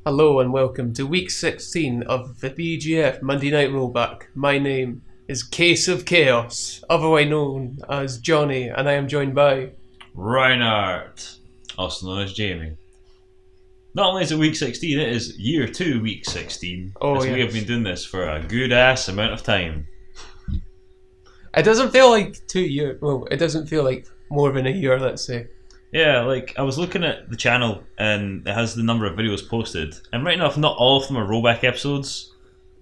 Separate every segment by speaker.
Speaker 1: Hello and welcome to week 16 of the BGF Monday Night Rollback. My name is Case of Chaos, otherwise known as Johnny, and I am joined by
Speaker 2: Reinhardt, also known as Jamie. Not only is it week 16, it is year 2, week 16. We have been doing this for a good ass amount of time.
Speaker 1: It doesn't feel like 2 years. Well, it doesn't feel like more than a year, let's say.
Speaker 2: Yeah, like I was looking at the channel and it has the number of videos posted, and right enough, not all of them are rollback episodes,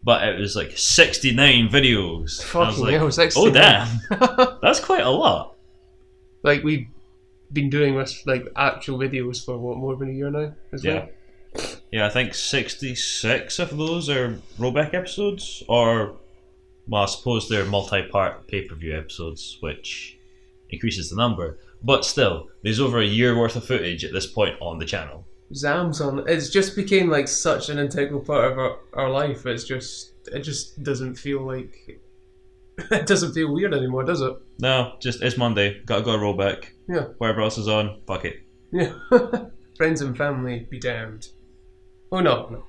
Speaker 2: but it was like 69 videos.
Speaker 1: Fucking hell,
Speaker 2: 69. Oh damn, that's quite a lot.
Speaker 1: Like we've been doing this like actual videos for what, more than a year now as well?
Speaker 2: Yeah, I think 66 of those are rollback episodes, or well, I suppose they're multi-part pay-per-view episodes, which increases the number. But still, there's over a year worth of footage at this point on the channel.
Speaker 1: Zamson, it's just became like such an integral part of our life. It just doesn't feel like it doesn't feel weird anymore, does it?
Speaker 2: No, it's Monday. Gotta go roll back.
Speaker 1: Yeah.
Speaker 2: Whatever else is on, fuck it.
Speaker 1: Yeah. Friends and family be damned. Oh no.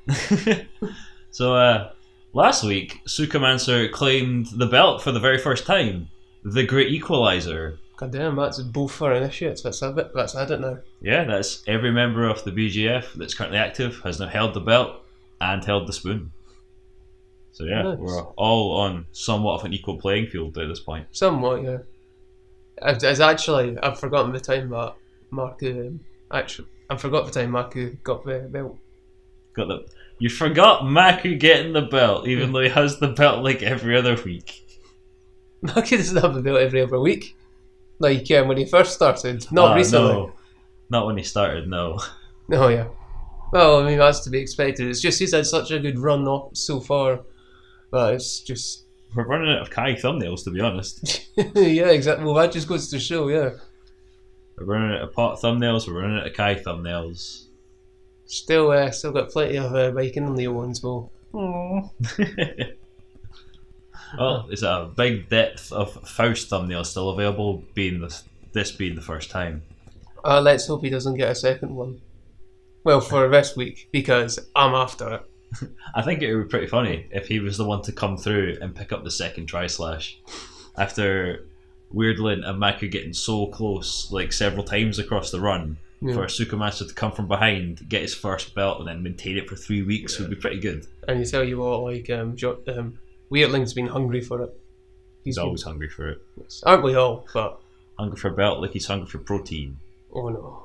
Speaker 2: So last week, Sukamancer claimed the belt for the very first time. The Great Equalizer.
Speaker 1: God damn, that's both for initiates. That's had it now.
Speaker 2: Yeah, that's every member of the BGF that's currently active has now held the belt and held the spoon. So yeah, nice. We're all on somewhat of an equal playing field at this point.
Speaker 1: Somewhat, yeah. I've forgotten the time that Marku got the belt.
Speaker 2: You forgot Maku getting the belt, even though he has the belt like every other week.
Speaker 1: Maku doesn't have the belt every other week. Like when he first started, not recently.
Speaker 2: No. Not when he started, no.
Speaker 1: Oh yeah. Well, I mean that's to be expected. It's just he's had such a good run so far, but it's just
Speaker 2: we're running out of Kai thumbnails, to be honest.
Speaker 1: Yeah, exactly. Well, that just goes to show, yeah.
Speaker 2: We're running out of pot thumbnails. We're running out of Kai thumbnails.
Speaker 1: Still got plenty of biking on the ones, though.
Speaker 2: Well, there's a big depth of Faust thumbnails still available, this being the first time.
Speaker 1: Let's hope he doesn't get a second one. Well, for this week, because I'm after it.
Speaker 2: I think it would be pretty funny if he was the one to come through and pick up the second tri-slash. After Weirdlin and Maku getting so close, like several times across the run, for Sukumasu to come from behind, get his first belt, and then maintain it for 3 weeks would be pretty good.
Speaker 1: And you tell you what, like, Weirdling's been hungry for it.
Speaker 2: He's always hungry for it.
Speaker 1: Yes. Aren't we all? But
Speaker 2: hungry for a belt like he's hungry for protein.
Speaker 1: Oh no.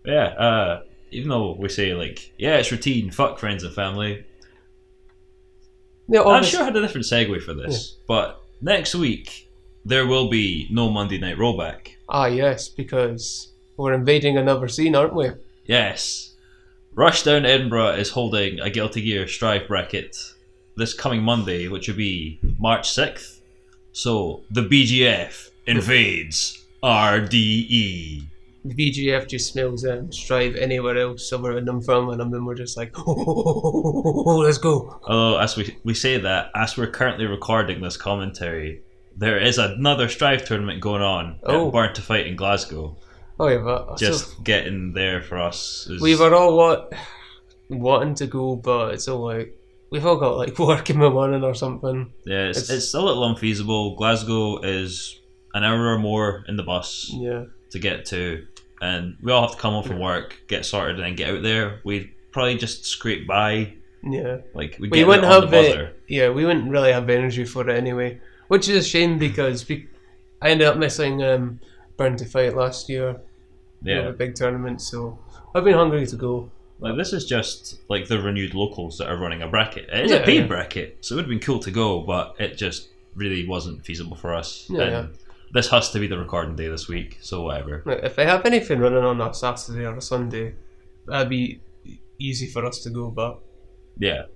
Speaker 2: Yeah, even though we say like, yeah, it's routine, fuck friends and family. Yeah, I'm sure I had a different segue for this, but next week there will be no Monday Night Rollback.
Speaker 1: Ah yes, because we're invading another scene, aren't we?
Speaker 2: Yes. Rushdown Edinburgh is holding a Guilty Gear Strive bracket this coming Monday, which would be March 6th. So the BGF invades RDE.
Speaker 1: The BGF just smells Strive anywhere else somewhere in them from, and then we're just like, oh, let's go.
Speaker 2: Although, as we say that, as we're currently recording this commentary, there is another Strive tournament going on at Burn to Fight in Glasgow.
Speaker 1: Oh yeah, but
Speaker 2: just getting there for us.
Speaker 1: We were all wanting to go, but it's all like we've all got like work in the morning or something.
Speaker 2: Yeah, it's a little unfeasible. Glasgow is an hour or more in the bus to get to, and we all have to come home from work, get sorted, and then get out there. We'd probably just scrape by.
Speaker 1: Yeah,
Speaker 2: like
Speaker 1: we wouldn't have we wouldn't really have energy for it anyway, which is a shame because I ended up missing Burn to Fight last year. A big tournament, so I've been hungry to go.
Speaker 2: Like this is just like the renewed locals that are running a bracket. It is a paid bracket, so it would have been cool to go, but it just really wasn't feasible for us. This has to be the recording day this week, so whatever.
Speaker 1: If I have anything running on a Saturday or a Sunday, that'd be easy for us to go. But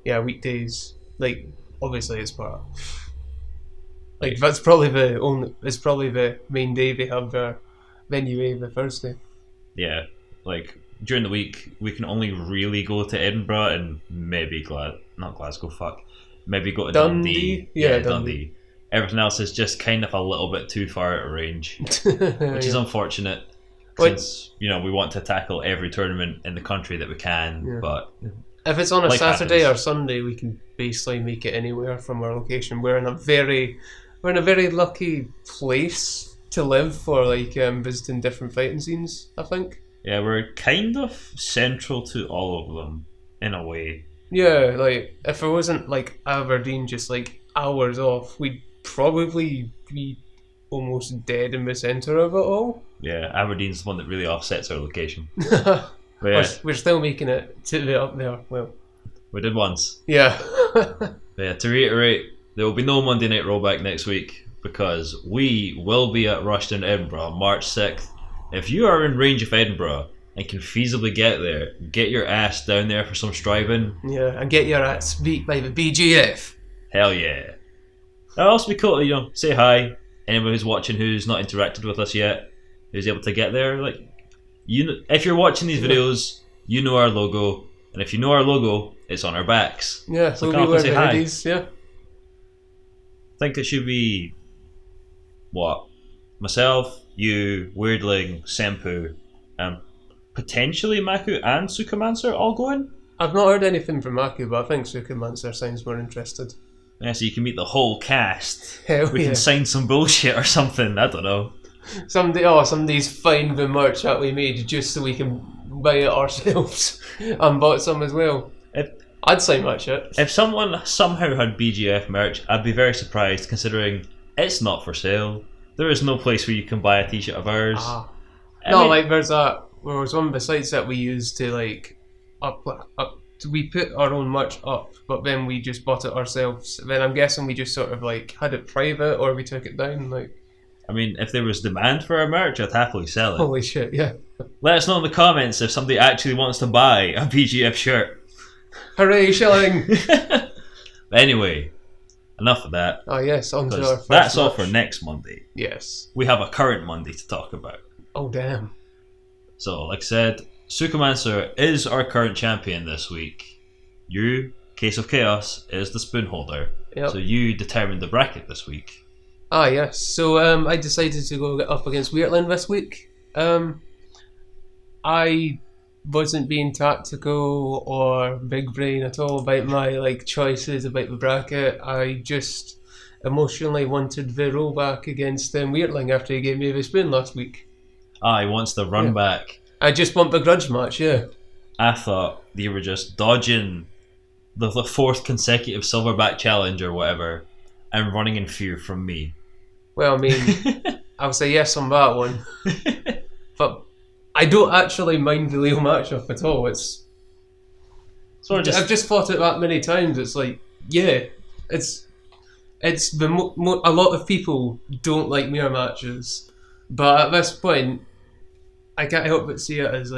Speaker 1: weekdays, like obviously it's part. Like that's probably the main day they have their venue A, the Thursday.
Speaker 2: Yeah, like during the week we can only really go to Edinburgh and maybe not Glasgow, maybe go to Dundee. Dundee. Everything else is just kind of a little bit too far out of range, which is unfortunate. since we want to tackle every tournament in the country that we can. But
Speaker 1: if it's on a Saturday or Sunday, we can basically make it anywhere from our location. We're in a very lucky place to live for visiting different fighting scenes, I think.
Speaker 2: Yeah, we're kind of central to all of them in a way.
Speaker 1: Yeah, if it wasn't Aberdeen just hours off, we'd probably be almost dead in the centre of it all.
Speaker 2: Yeah, Aberdeen's the one that really offsets our location. But yeah,
Speaker 1: we're still making it to the up there. Well,
Speaker 2: we did once.
Speaker 1: Yeah.
Speaker 2: But yeah, to reiterate, there will be no Monday Night Rollback next week because we will be at Rushden, Edinburgh, March 6th. If you are in range of Edinburgh and can feasibly get there, get your ass down there for some striving.
Speaker 1: Yeah, and get your ass beat by the BGF.
Speaker 2: Hell yeah. That'll also be cool to, say hi. Anyone who's watching who's not interacted with us yet, who's able to get there, if you're watching these videos, you know our logo, and if you know our logo, it's on our backs.
Speaker 1: Yeah, so we wear the hoodies, yeah.
Speaker 2: I think it should be myself, you, Weirdling, Senpu, and potentially Maku and Sukumancer all going?
Speaker 1: I've not heard anything from Maku, but I think Sukumancer sounds more interested.
Speaker 2: Yeah, so you can meet the whole cast.
Speaker 1: Hell
Speaker 2: we can sign some bullshit or something, I don't know.
Speaker 1: Somebody's find the merch that we made just so we can buy it ourselves and bought some as well. I'd sign that shit.
Speaker 2: If someone somehow had BGF merch, I'd be very surprised considering it's not for sale. There is no place where you can buy a t-shirt of ours.
Speaker 1: There was one besides that we used to we put our own merch up, but then we just bought it ourselves. Then I'm guessing we just sort of had it private, or we took it down.
Speaker 2: If there was demand for our merch, I'd happily sell it.
Speaker 1: Holy shit, yeah.
Speaker 2: Let us know in the comments if somebody actually wants to buy a BGF shirt.
Speaker 1: Hooray, shilling!
Speaker 2: Anyway, enough of that.
Speaker 1: Oh yes, on to our first
Speaker 2: That's all
Speaker 1: match.
Speaker 2: for next Monday.
Speaker 1: Yes.
Speaker 2: We have a current Monday to talk about.
Speaker 1: Oh damn.
Speaker 2: So, like I said, Sukumancer is our current champion this week. You, Case of Chaos, is the spoon holder.
Speaker 1: Yep.
Speaker 2: So you determined the bracket this week.
Speaker 1: Ah yes. So I decided to go up against Weirdland this week. I wasn't being tactical or big brain at all about my choices about the bracket. I just emotionally wanted the rollback against Weirdling after he gave me the spoon last week.
Speaker 2: He wants the run back.
Speaker 1: I just want the grudge match, yeah.
Speaker 2: I thought you were just dodging the fourth consecutive silverback challenge or whatever and running in fear from me.
Speaker 1: Well, I mean, I'll say yes on that one. But I don't actually mind the Leo matchup at all. I've just fought it that many times. It's it's a lot of people don't like mirror matches, but at this point, I can't help but see it as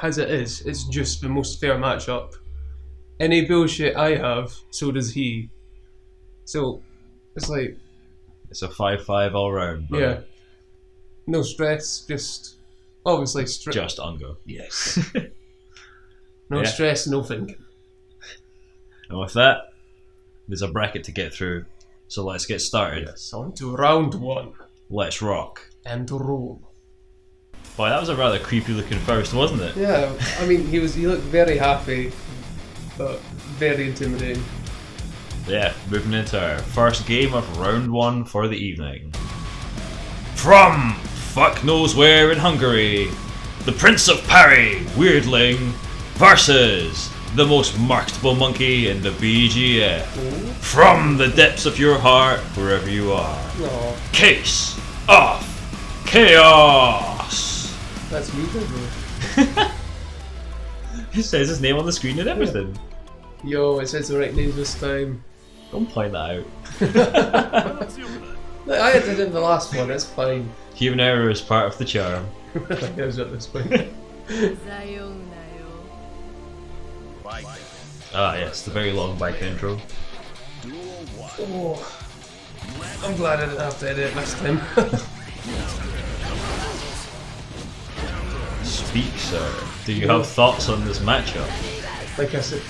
Speaker 1: as it is, it's just the most fair matchup. Any bullshit I have, so does he. So it's
Speaker 2: it's a 5-5 all round. Bro.
Speaker 1: Yeah. No stress, just obviously
Speaker 2: just Ungo.
Speaker 1: Yes. No stress, no thinking.
Speaker 2: And with that, there's a bracket to get through. So let's get started.
Speaker 1: Yes, on to round one.
Speaker 2: Let's rock.
Speaker 1: And roll.
Speaker 2: Boy, that was a rather creepy looking first, wasn't it?
Speaker 1: Yeah, I mean, he looked very happy, but very intimidating.
Speaker 2: Yeah, moving into our first game of round one for the evening. From fuck knows where in Hungary, the Prince of Parry, Weirdling, versus the most marketable monkey in the BGF.
Speaker 1: Ooh.
Speaker 2: From the depths of your heart, wherever you are.
Speaker 1: Aww.
Speaker 2: Case of Chaos.
Speaker 1: That's me, bro.
Speaker 2: He says his name on the screen and everything.
Speaker 1: Yo, it says the right names this time.
Speaker 2: Don't point that out.
Speaker 1: I had it in the last one, it's fine.
Speaker 2: Human error is part of the charm.
Speaker 1: I guess at this point.
Speaker 2: Yes, the very long bike intro.
Speaker 1: Oh, I'm glad I didn't have to edit it this time.
Speaker 2: Speak, sir. Do you have thoughts on this matchup?
Speaker 1: Like I said,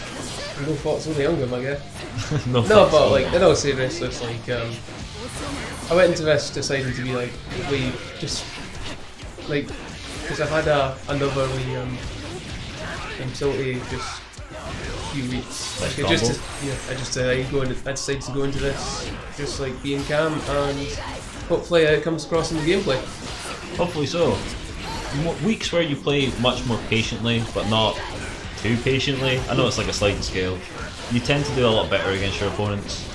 Speaker 1: no thoughts on the younger, I guess.
Speaker 2: No,
Speaker 1: but in all seriousness, I went into this deciding to be because I've had another facility just a few weeks. Like I decided to go into this just like being calm, and hopefully it comes across in the gameplay.
Speaker 2: Hopefully so. Weeks where you play much more patiently, but not too patiently. I know it's like a sliding scale. You tend to do a lot better against your opponents.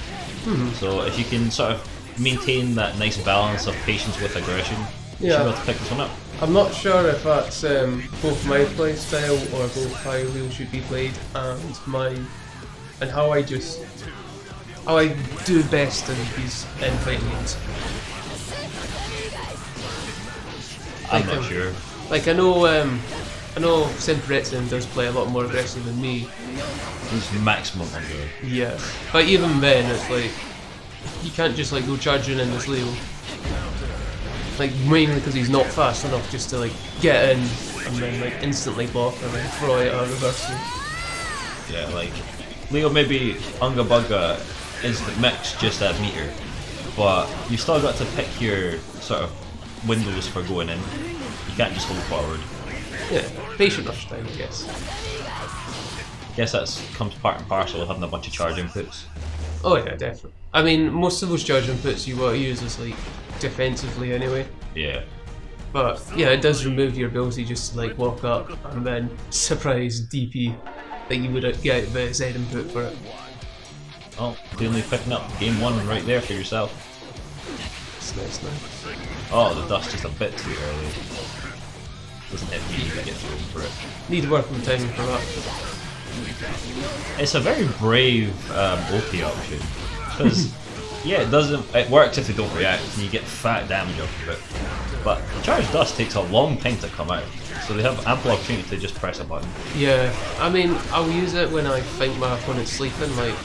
Speaker 2: So if you can sort of maintain that nice balance of patience with aggression, you should be able to pick this one up.
Speaker 1: I'm not sure if that's both my play style or both how Leo should be played and how I do best in these fighting games.
Speaker 2: I'm not sure.
Speaker 1: Like I know Semperetzin does play a lot more aggressive than me.
Speaker 2: He's maximum under.
Speaker 1: Yeah, but even then, it's like you can't just like go charging in this Leo. Like mainly because he's not fast enough just to like get in and then like instantly block and then throw it or reverse it.
Speaker 2: Yeah, like Leo maybe Unga Bunga instant mix just at meter, but you still got to pick your sort of windows for going in. You can't just hold forward.
Speaker 1: Yeah, patient rush time, I guess.
Speaker 2: I guess that comes part and parcel of having a bunch of charge inputs.
Speaker 1: Oh yeah, definitely. I mean, most of those charge inputs you want to use is like defensively anyway.
Speaker 2: Yeah.
Speaker 1: But yeah, it does remove your ability just to like walk up and then surprise DP that you would get the Z input for it.
Speaker 2: Oh, clearly picking up game one right there for yourself.
Speaker 1: It's nice now.
Speaker 2: Oh, the dust just a bit too early. Doesn't hit me, you get through for it.
Speaker 1: Need to work on timing for that.
Speaker 2: It's a very brave OP option. Because, yeah, it works if they don't react and you get fat damage off of it. But Charged Dust takes a long time to come out, so they have ample opportunity to just press a button.
Speaker 1: Yeah, I mean, I'll use it when I think my opponent's sleeping, like,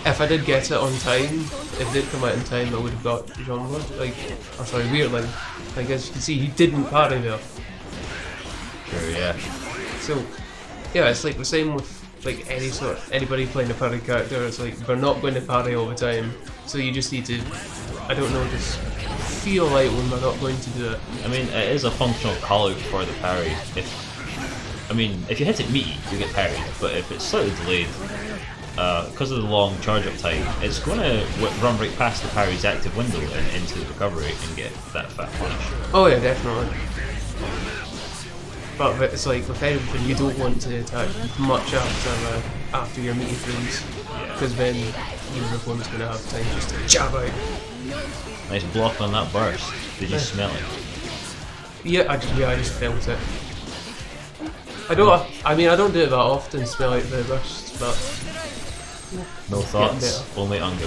Speaker 1: if I did get it on time, if it did come out in time, I would have got Weirdling. Like, as you can see, he didn't parry there.
Speaker 2: Sure, yeah.
Speaker 1: So, yeah, it's like the same with like anybody playing a parry character. It's like they're not going to parry all the time, so you just need to, I don't know, just feel like when they're not going to do it.
Speaker 2: I mean, it is a functional callout for the parry. If you hit it meaty, you get parried, but if it's slightly delayed, because of the long charge up time, it's going to run right past the parry's active window and into the recovery and get that fat punish.
Speaker 1: Oh yeah, definitely. But it's like with everything, you don't want to attack much after your meaty frames, because then your opponent's going to have time just to jab out.
Speaker 2: Nice block on that burst. Did you smell it?
Speaker 1: Yeah, I just felt it. I don't do it that often, smell out the bursts, but
Speaker 2: no thoughts, only Unga.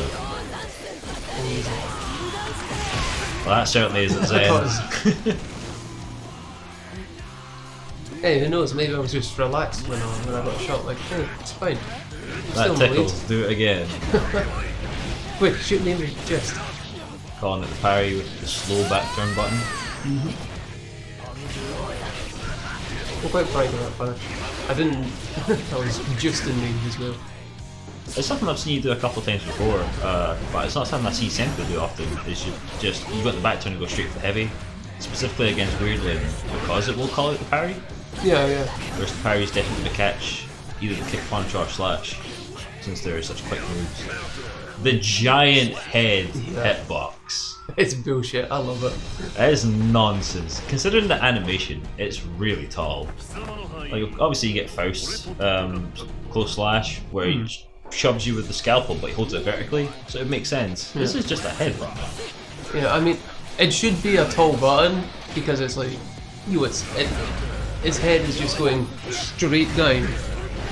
Speaker 2: Well, that certainly isn't Zen.
Speaker 1: Hey, who knows? Maybe I was just relaxed when I got shot. Like, hey, it's fine.
Speaker 2: That tickles. Do it again.
Speaker 1: Quick, shoot me in the chest.
Speaker 2: Calling it the parry with the slow back turn button.
Speaker 1: I'm quite proud of that punish. I didn't. I was just in range as well.
Speaker 2: It's something I've seen you do a couple of times before, but it's not something I see Senko do often. It's you got the back turn and go straight for the heavy, specifically against Weirdling, because it will call out the parry.
Speaker 1: Yeah.
Speaker 2: Whereas the parry is definitely going to catch either the kick punch or slash, since they're such quick moves. The giant head hitbox.
Speaker 1: It's bullshit, I love it.
Speaker 2: That is nonsense. Considering the animation, it's really tall. Like, obviously you get Faust, close slash, where he shoves you with the scalpel but he holds it vertically, so it makes sense. This is just a headbutt.
Speaker 1: Yeah, I mean, it should be a tall button, because it's like, its head is just going straight down.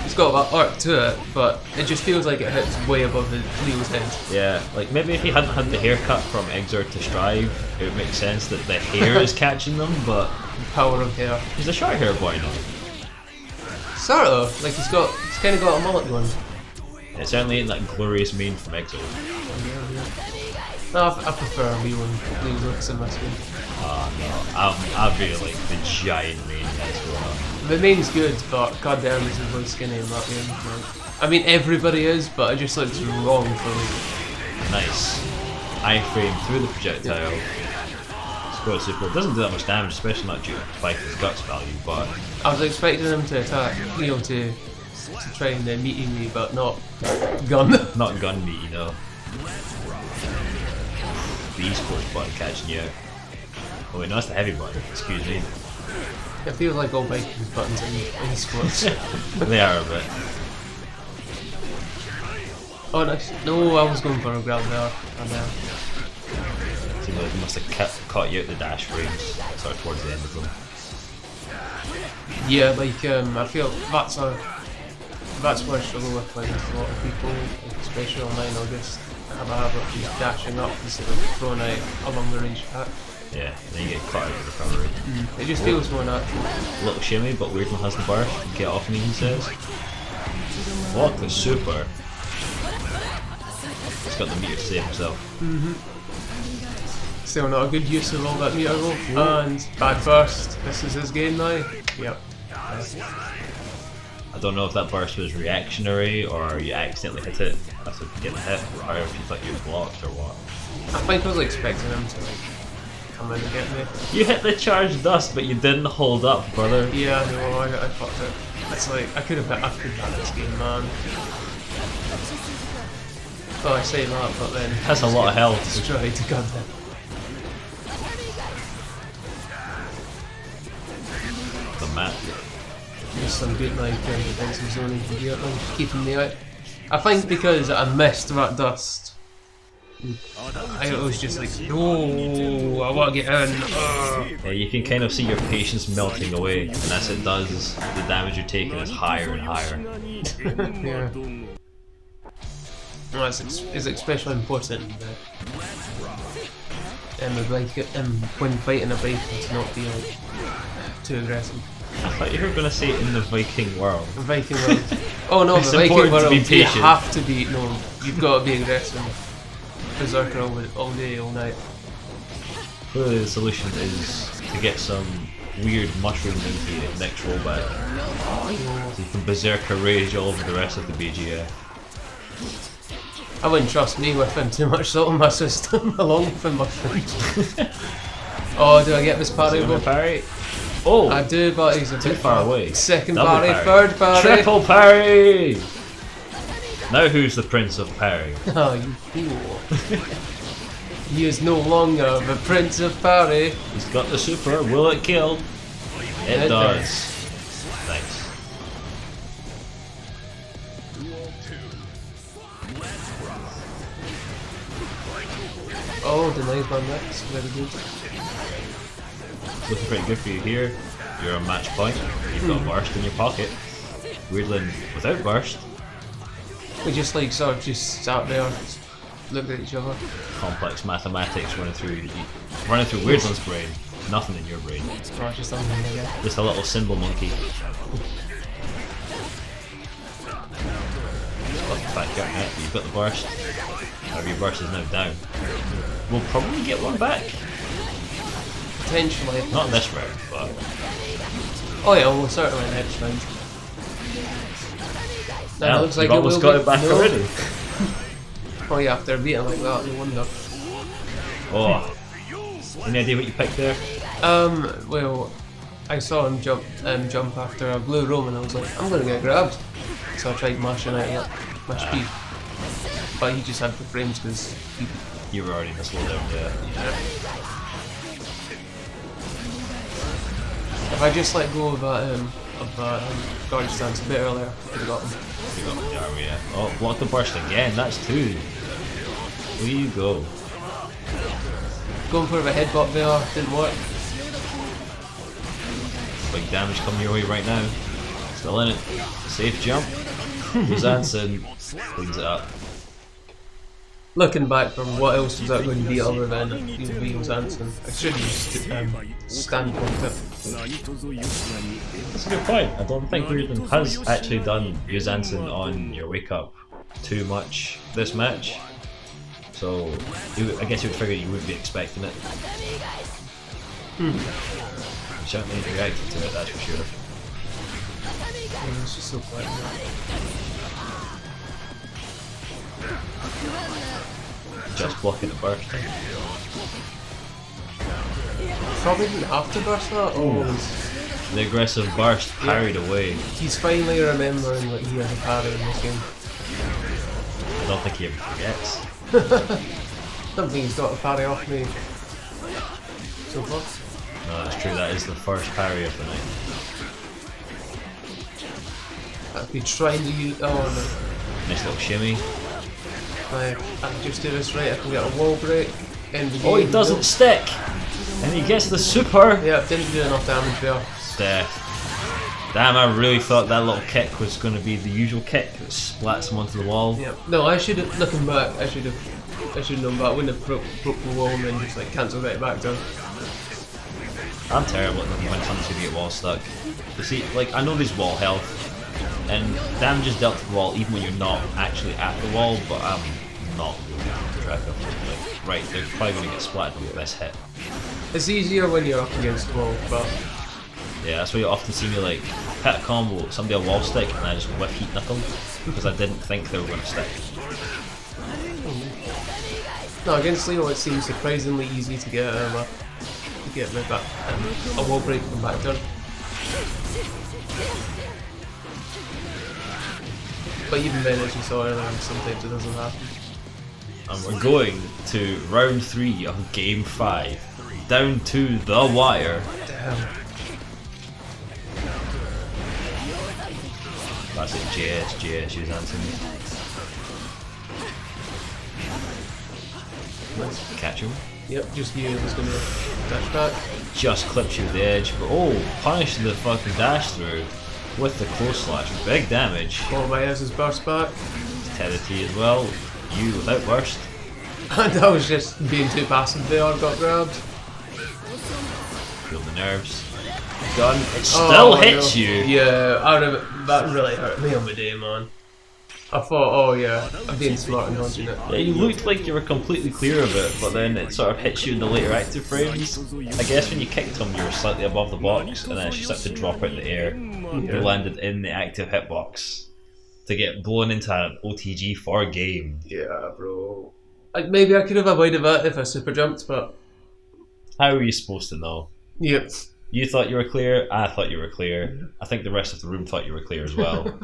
Speaker 1: It's got that arc to it, but it just feels like it hits way above the Leo's head.
Speaker 2: Yeah, like maybe if he hadn't had the haircut from Exert to Strive, it would make sense that the hair is catching them, but...
Speaker 1: Power of hair.
Speaker 2: He's a short hair boy now.
Speaker 1: Sort of, like he's kind of got a mullet going.
Speaker 2: It certainly ain't that glorious mane from Exert.
Speaker 1: No, I prefer Leo looks in my skin.
Speaker 2: Oh no, I really like the giant mane that's going on.
Speaker 1: The mane's good, but goddamn is really skinny in that game. I mean, everybody is, but it just looks wrong for me.
Speaker 2: Nice. Iframe through the projectile. Square Super. It doesn't do that much damage, especially not due to Viking's Guts value, but...
Speaker 1: I was expecting him to attack, you know, to try and meaty me, but not gun.
Speaker 2: Not gun me, you know. The esports button catching you out. Oh wait, no, that's the heavy button, excuse me.
Speaker 1: It feels like all Vikings buttons in esports.
Speaker 2: They are a bit.
Speaker 1: Oh nice. No, I was going for a grab there.
Speaker 2: So they must have caught you out the dash frames, sort of towards the end of them.
Speaker 1: Yeah, like I feel that's where I struggle with, like a lot of people, especially online, I'll just have a habit of dashing up instead of throwing out a longer range attack.
Speaker 2: Yeah, then you get caught out of recovery.
Speaker 1: It just feels more natural.
Speaker 2: A little shimmy, but Weirdman has the burst. Get off me, he says. What the super? He's got the meter to save himself.
Speaker 1: Still not a good use of all that meter roll. And bad burst. This is his game now. Yep.
Speaker 2: I don't know if that burst was reactionary or you accidentally hit it after getting hit, or if you thought you was blocked or what.
Speaker 1: I think I was expecting him to come in and get me.
Speaker 2: You hit the charged dust, but you didn't hold up, brother.
Speaker 1: Yeah, no, I fucked it. It's like I could have had this game, man. Well, I say that, but then
Speaker 2: that's a lot of health.
Speaker 1: Destroyed to gun them.
Speaker 2: The map.
Speaker 1: Just some good like defensive zoning here, just keeping me out. I think because I missed that dust, I was just like, no, I want to get in.
Speaker 2: Yeah, you can kind of see your patience melting away, and as it does, the damage you're taking is higher and higher.
Speaker 1: Yeah. Well, it's especially important when fighting a Viking to not be like too aggressive.
Speaker 2: I thought you were going to say in the Viking world.
Speaker 1: The Viking world. Oh no,
Speaker 2: it's
Speaker 1: the Viking world.
Speaker 2: you
Speaker 1: have to be. No, you've got to be aggressive. Berserker all day, all night.
Speaker 2: Clearly, the solution is to get some weird mushrooms into your next rollback, so you can Berserker rage all over the rest of the BGA.
Speaker 1: I wouldn't trust me with him too much salt in my system, along with the mushrooms. Oh, do I get this parry?
Speaker 2: Oh,
Speaker 1: I do, but he's a
Speaker 2: too
Speaker 1: bit
Speaker 2: far away.
Speaker 1: Second parry, third parry.
Speaker 2: Triple parry! Now who's the Prince of Parry?
Speaker 1: Oh, you fool. He is no longer the Prince of Parry.
Speaker 2: He's got the super, will it kill? It does. Nice.
Speaker 1: Oh, denies my mix, very good.
Speaker 2: Looking pretty good for you here. You're on match point. You've got burst in your pocket. Weirdland without burst.
Speaker 1: We just like sort of just sat there, looked at each other.
Speaker 2: Complex mathematics running through Weirdland's brain. Nothing in your brain.
Speaker 1: Oh, just
Speaker 2: a little symbol monkey. You've got the burst. However, your burst is now down. We'll probably get one back.
Speaker 1: Potentially.
Speaker 2: Not this round, but...
Speaker 1: Oh yeah, we'll certainly next round.
Speaker 2: Now, looks like almost got it back already.
Speaker 1: Oh yeah, after beating like that, no wonder.
Speaker 2: Oh. Any idea what you picked there?
Speaker 1: Well, I saw him jump after a blue roam and I was like, I'm gonna get grabbed. So I tried mashing out my speed. But he just had the frames because
Speaker 2: you were already in the slowdown, yeah.
Speaker 1: If I just let go of that guard stance a bit earlier, I could have got him.
Speaker 2: You got the arm, yeah. Oh, block the burst again, that's two. Where you go?
Speaker 1: Going for the headbutt there, didn't work.
Speaker 2: Big damage coming your way right now. Still in it. Safe jump. Zanson cleans it up.
Speaker 1: Looking back from what else was that going to be other than being Zanson? I should just stand point it.
Speaker 2: That's a good point. I don't think Weirdland has actually done Zanson on your wake up too much this match. So I guess you would figure you wouldn't be expecting it. You certainly reacted to it, that's for sure.
Speaker 1: Yeah, it's just so quiet.
Speaker 2: Just blocking the burst.
Speaker 1: Probably didn't have to burst that.
Speaker 2: The aggressive burst parried away.
Speaker 1: He's finally remembering that he has a parry in this game.
Speaker 2: I don't think he ever forgets.
Speaker 1: I don't think he's got a parry off me so far.
Speaker 2: No, that's true. That is the first parry of the night.
Speaker 1: I've been trying to use. Oh no.
Speaker 2: Nice little shimmy.
Speaker 1: I can just do this right. I can get a wall break. End the game.
Speaker 2: Oh, he doesn't stick! And he gets the super!
Speaker 1: Yeah, didn't do enough damage there.
Speaker 2: Death. Damn, I really thought that little kick was going to be the usual kick that splats him onto the wall.
Speaker 1: Yeah. No, I should have, looking back, I should have known, but I wouldn't have broke the wall and then just like cancelled it back down.
Speaker 2: I'm terrible at knowing when something's going to get wall stuck. You see, like, I know there's wall health, and damage is dealt to the wall even when you're not actually at the wall, but I'm not really keeping track of it. Like, right, they're probably going to get splattered with this hit.
Speaker 1: It's easier when you're up against the wall, but...
Speaker 2: Yeah, that's why you often see me like hit a combo, somebody a wall stick, and I just whiff heat knuckle because I didn't think they were going to stick.
Speaker 1: No, against Leo it seems surprisingly easy to get my back a wall break from back turn. But even then, as you saw earlier, sometimes it doesn't happen.
Speaker 2: And we're going to round 3 of game 5, down to the wire.
Speaker 1: Damn.
Speaker 2: That's it, JS, she's answering. Nice. Catch him.
Speaker 1: Yep, just knew it was going to dash back.
Speaker 2: Just clips you with the edge, but punish the fucking dash through with the close slash. Big damage.
Speaker 1: Oh, my ass is burst back.
Speaker 2: Teddy as well. You without burst.
Speaker 1: And I was just being too passive there, got grabbed.
Speaker 2: Feel the nerves. Gun. It still hits you.
Speaker 1: Yeah, that really hurt me on my day, man. I thought, oh yeah, I'm being smart and dodging it.
Speaker 2: Yeah, you looked like you were completely clear of it, but then it sort of hits you in the later active frames. I guess when you kicked him, you were slightly above the box, and then she started to drop out in the air. You landed in the active hitbox to get blown into an OTG for a game.
Speaker 1: Yeah, bro. Maybe I could have avoided that if I super jumped, but...
Speaker 2: How were you supposed to know?
Speaker 1: Yep.
Speaker 2: You thought you were clear, I thought you were clear. I think the rest of the room thought you were clear as well.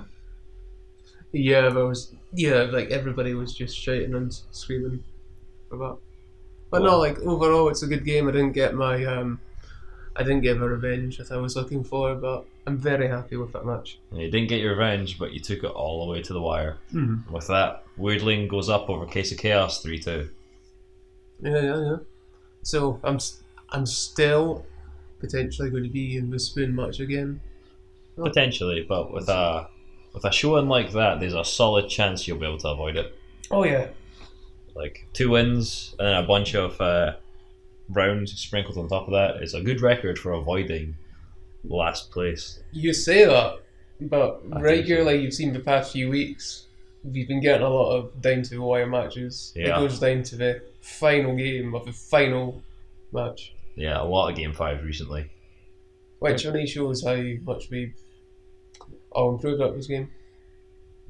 Speaker 1: Yeah, like everybody was just shouting and screaming for that. But no, like overall it's a good game. I didn't get my I didn't get the revenge that I was looking for, but I'm very happy with that match.
Speaker 2: Yeah, you didn't get your revenge, but you took it all the way to the wire. Mm-hmm. With that, Weirdling goes up over Case of Chaos 3-2.
Speaker 1: Yeah. So I'm still potentially going to be in the spoon match again.
Speaker 2: Potentially, but with a showing like that, there's a solid chance you'll be able to avoid it.
Speaker 1: Oh yeah.
Speaker 2: Like 2 wins and then a bunch of rounds sprinkled on top of that is a good record for avoiding last place.
Speaker 1: You say that, but regularly you've seen the past few weeks, we've been getting a lot of down to the wire matches. Yeah. It goes down to the final game of the final match.
Speaker 2: Yeah, a lot of Game 5 recently.
Speaker 1: Which only shows how much we've all improved at this game.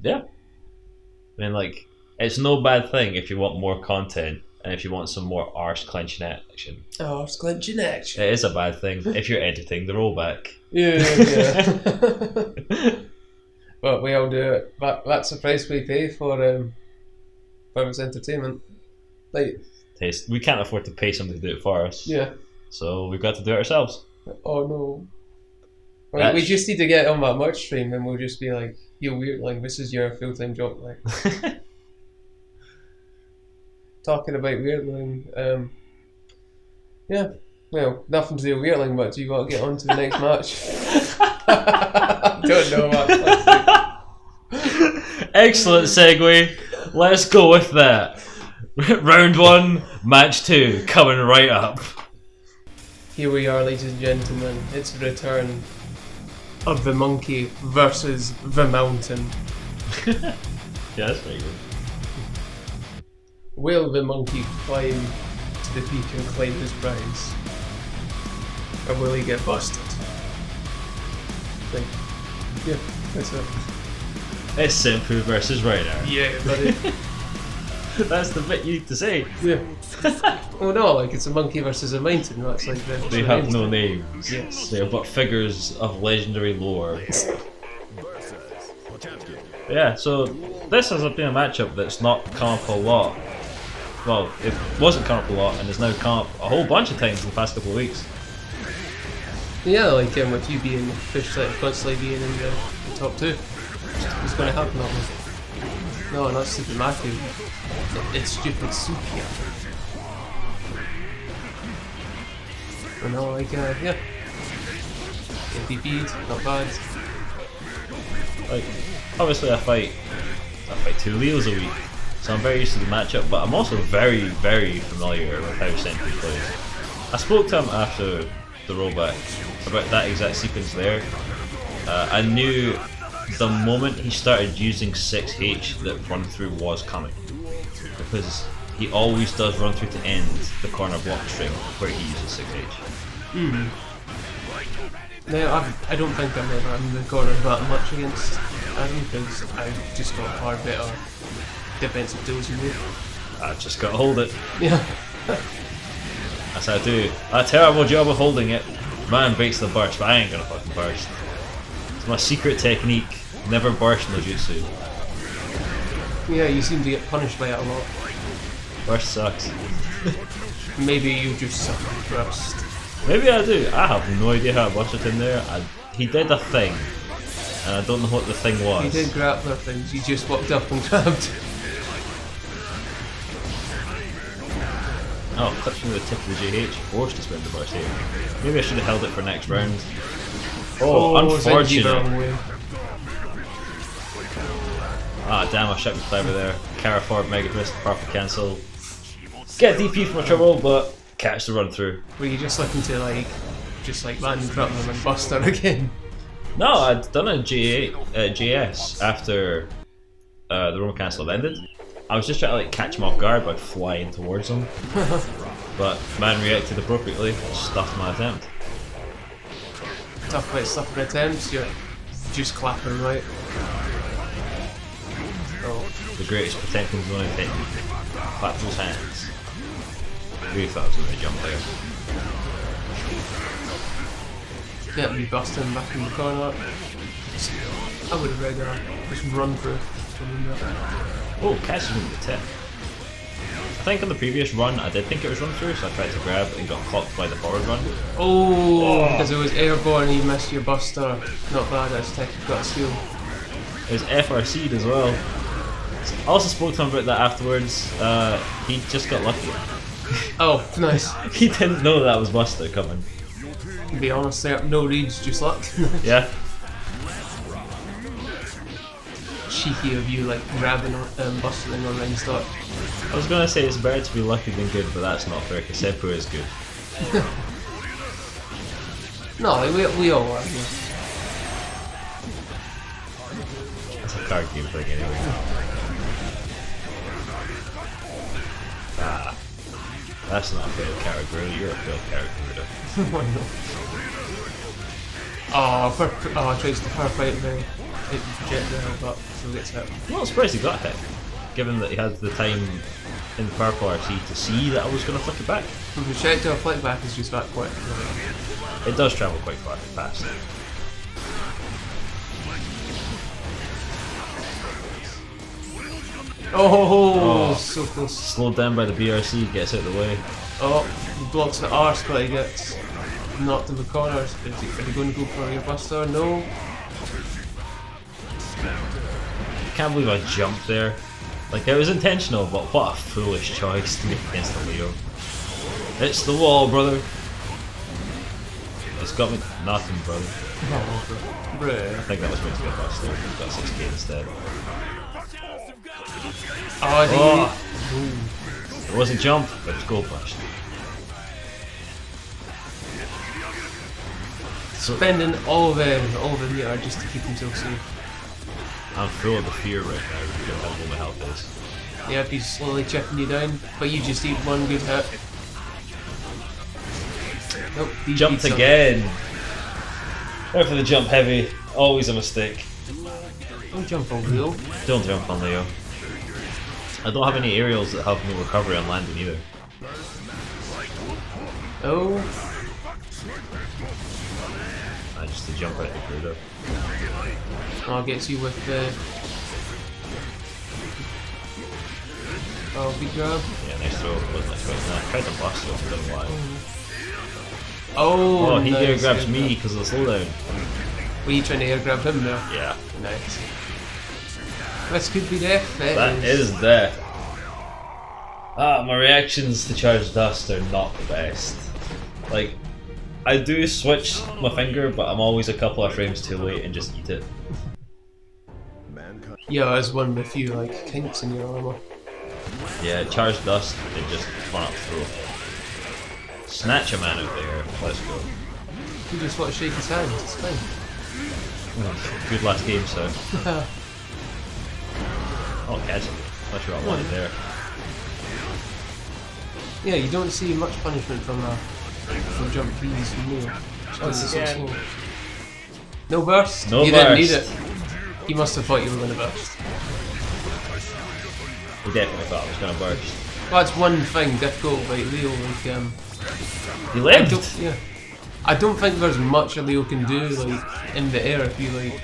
Speaker 2: Yeah. I mean, like, it's no bad thing if you want more content and if you want some more arse clenching action.
Speaker 1: Arse clenching action.
Speaker 2: It is a bad thing if you're editing the rollback.
Speaker 1: Yeah. But we all do it. That's the price we pay for this entertainment. Like,
Speaker 2: we can't afford to pay somebody to do it for us.
Speaker 1: Yeah.
Speaker 2: So we've got to do it ourselves.
Speaker 1: Oh no. Right, we just need to get on that merch stream and we'll just be like, yo, Weirdling, this is your full-time job. Like. Talking about Weirdling, yeah, well, nothing to do with Weirdling, but you got to get on to the next match. Don't know what.
Speaker 2: Excellent segue. Let's go with that. Round 1, match 2, coming right up.
Speaker 1: Here we are, ladies and gentlemen. It's the return of the monkey versus the mountain.
Speaker 2: Yeah, that's very good.
Speaker 1: Will the monkey climb to the peak and claim his prize? Or will he get busted? Yeah, that's it.
Speaker 2: It's Senpu versus Rainer.
Speaker 1: Yeah, buddy.
Speaker 2: That's the bit you need to say.
Speaker 1: Yeah. Oh no, like it's a monkey versus a mountain. That's like
Speaker 2: they have no names.
Speaker 1: Yes.
Speaker 2: They are but figures of legendary lore. Yeah, so this has been a matchup that's not come up a lot. Well, it wasn't come up a lot and has now come up a whole bunch of times in the past couple of weeks.
Speaker 1: Yeah, like with you being constantly being in the top two. What's going to happen? No, not Stupid Matthew. It's Stupid Suki. But no, like, yeah. MVP'd, not bad.
Speaker 2: Like, obviously I fight 2 Leos a week, so I'm very used to the matchup, but I'm also very, very familiar with how Sentry plays. I spoke to him after the rollback about that exact sequence there. I knew the moment he started using 6H that run through was coming, because he always does run through to end the corner block string where he uses 6H.
Speaker 1: No, I don't think I've ever in the corner that much against Adam because I've just got far better defensive tools than you.
Speaker 2: I've just got to hold it.
Speaker 1: Yeah.
Speaker 2: That's how I do a terrible job of holding it. Man breaks the burst, but I ain't gonna fucking burst. It's my secret technique. Never burst no jutsu.
Speaker 1: Yeah, you seem to get punished by it a lot.
Speaker 2: Burst sucks.
Speaker 1: Maybe you just suck at burst.
Speaker 2: Maybe I do. I have no idea how I burst it in there. He did a thing, and I don't know what the thing was.
Speaker 1: He did grappler things, he just walked up and grabbed.
Speaker 2: Oh, touching with the tip of the JH, forced to spin the burst here. Maybe I should have held it for next round. Oh, unfortunate. Ah, damn, I shot me clever there. Kara forward, Mega Twist, perfect cancel. Get DP from my trouble, but catch the run through.
Speaker 1: Were you just looking to land in front of him and bust her again?
Speaker 2: No, I'd done a JS after the Roman cancel had ended. I was just trying to catch him off guard by flying towards him. But man reacted appropriately, stuffed my attempt.
Speaker 1: Talk about stuffing attempts, you're just clapping right. Oh.
Speaker 2: The greatest potential zone in technique. Clap those hands. Really thought I was going to jump there.
Speaker 1: Get me busting back in the corner. I would have rather just run through.
Speaker 2: Oh, catching him with the tip. I think on the previous run I did think it was run through, so I tried to grab and got clocked by the forward run.
Speaker 1: Oh, because it was airborne and you missed your buster. Not bad, that's tech, you've got a skill.
Speaker 2: It was FRC'd as well. I also spoke to him about that afterwards. He just got lucky.
Speaker 1: Oh, nice.
Speaker 2: He didn't know that was Buster coming.
Speaker 1: To be honest, there, no reads, just luck.
Speaker 2: Yeah.
Speaker 1: Cheeky of you, grabbing bustling on ring start.
Speaker 2: I was gonna say it's better to be lucky than good, but that's not fair because Seppo is good.
Speaker 1: No, we all are. Yeah.
Speaker 2: That's a card game thing anyway. Ah, that's not a failed character. You're a failed character.
Speaker 1: Why not? Oh, I tried to power fight the projectile, but still gets hit.
Speaker 2: I'm not surprised he got hit, given that he had the time in the purple RC to see that I was going to flick it back.
Speaker 1: The projectile flick back is just that quick.
Speaker 2: It does travel quite fast.
Speaker 1: Oh, so close.
Speaker 2: Slowed down by the BRC, gets out of the way.
Speaker 1: Oh, he blocks the arse, but he gets knocked in the corner. Are you going to go for your buster? No.
Speaker 2: I can't believe I jumped there. It was intentional, but what a foolish choice to make against the Leo. It's the wall, brother. It's got me nothing, brother.
Speaker 1: Oh, bruh.
Speaker 2: I think that was meant to be a buster. Got 6k instead.
Speaker 1: Oh.
Speaker 2: It wasn't jump, but it was gold burst.
Speaker 1: Spending all the meter just to keep himself safe.
Speaker 2: I'm full of the fear right now because how low my health is.
Speaker 1: Yeah, he's slowly chipping you down, but you just eat one good hit. Nope,
Speaker 2: jumped again. Went for the jump heavy. Always a mistake.
Speaker 1: Don't jump on Leo.
Speaker 2: Don't jump on Leo. I don't have any aerials that have no recovery on landing either.
Speaker 1: Oh.
Speaker 2: Just to jump out the corridor.
Speaker 1: Oh, gets you with the... Oh, big grab.
Speaker 2: Yeah, nice throw. Wasn't expecting that. Tried to blast off, didn't lie.
Speaker 1: Oh,
Speaker 2: he
Speaker 1: nice
Speaker 2: air grabs me because of the slowdown.
Speaker 1: Were you trying to air grab him there?
Speaker 2: Yeah.
Speaker 1: Nice. This could be death.
Speaker 2: That is death. My reactions to Charged Dust are not the best. Like, I do switch my finger, but I'm always a couple of frames too late and just eat it.
Speaker 1: Yeah, as one with a few like kinks in your armor.
Speaker 2: Yeah, Charged Dust, it just run up through. Snatch a man out there, let's go.
Speaker 1: You just want to shake his hand, it's fine.
Speaker 2: Good last game, so. Oh, catch him. Not sure I wanted there.
Speaker 1: Yeah, you don't see much punishment from jump keys from Leo. No burst?
Speaker 2: No
Speaker 1: you
Speaker 2: burst.
Speaker 1: Didn't need it. He must have thought you were going to burst.
Speaker 2: He definitely thought I was going to burst.
Speaker 1: Well, that's one thing difficult about Leo, like,
Speaker 2: he lived!
Speaker 1: I don't think there's much a Leo can do, like, in the air if you, like,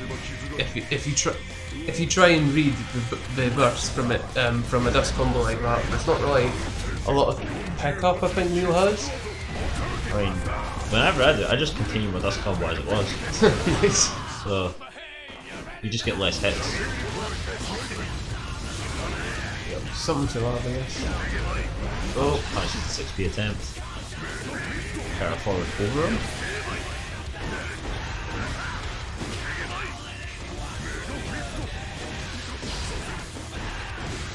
Speaker 1: if you try and read the burst from it, from a dust combo like that, there's not really a lot of pickup I think Leo has.
Speaker 2: I mean, when I read it, I just continued my dust combo as it was.
Speaker 1: Nice.
Speaker 2: So, you just get less hits.
Speaker 1: Something to that, I guess.
Speaker 2: Oh, punishes the 6p attempt. Carry forward over him.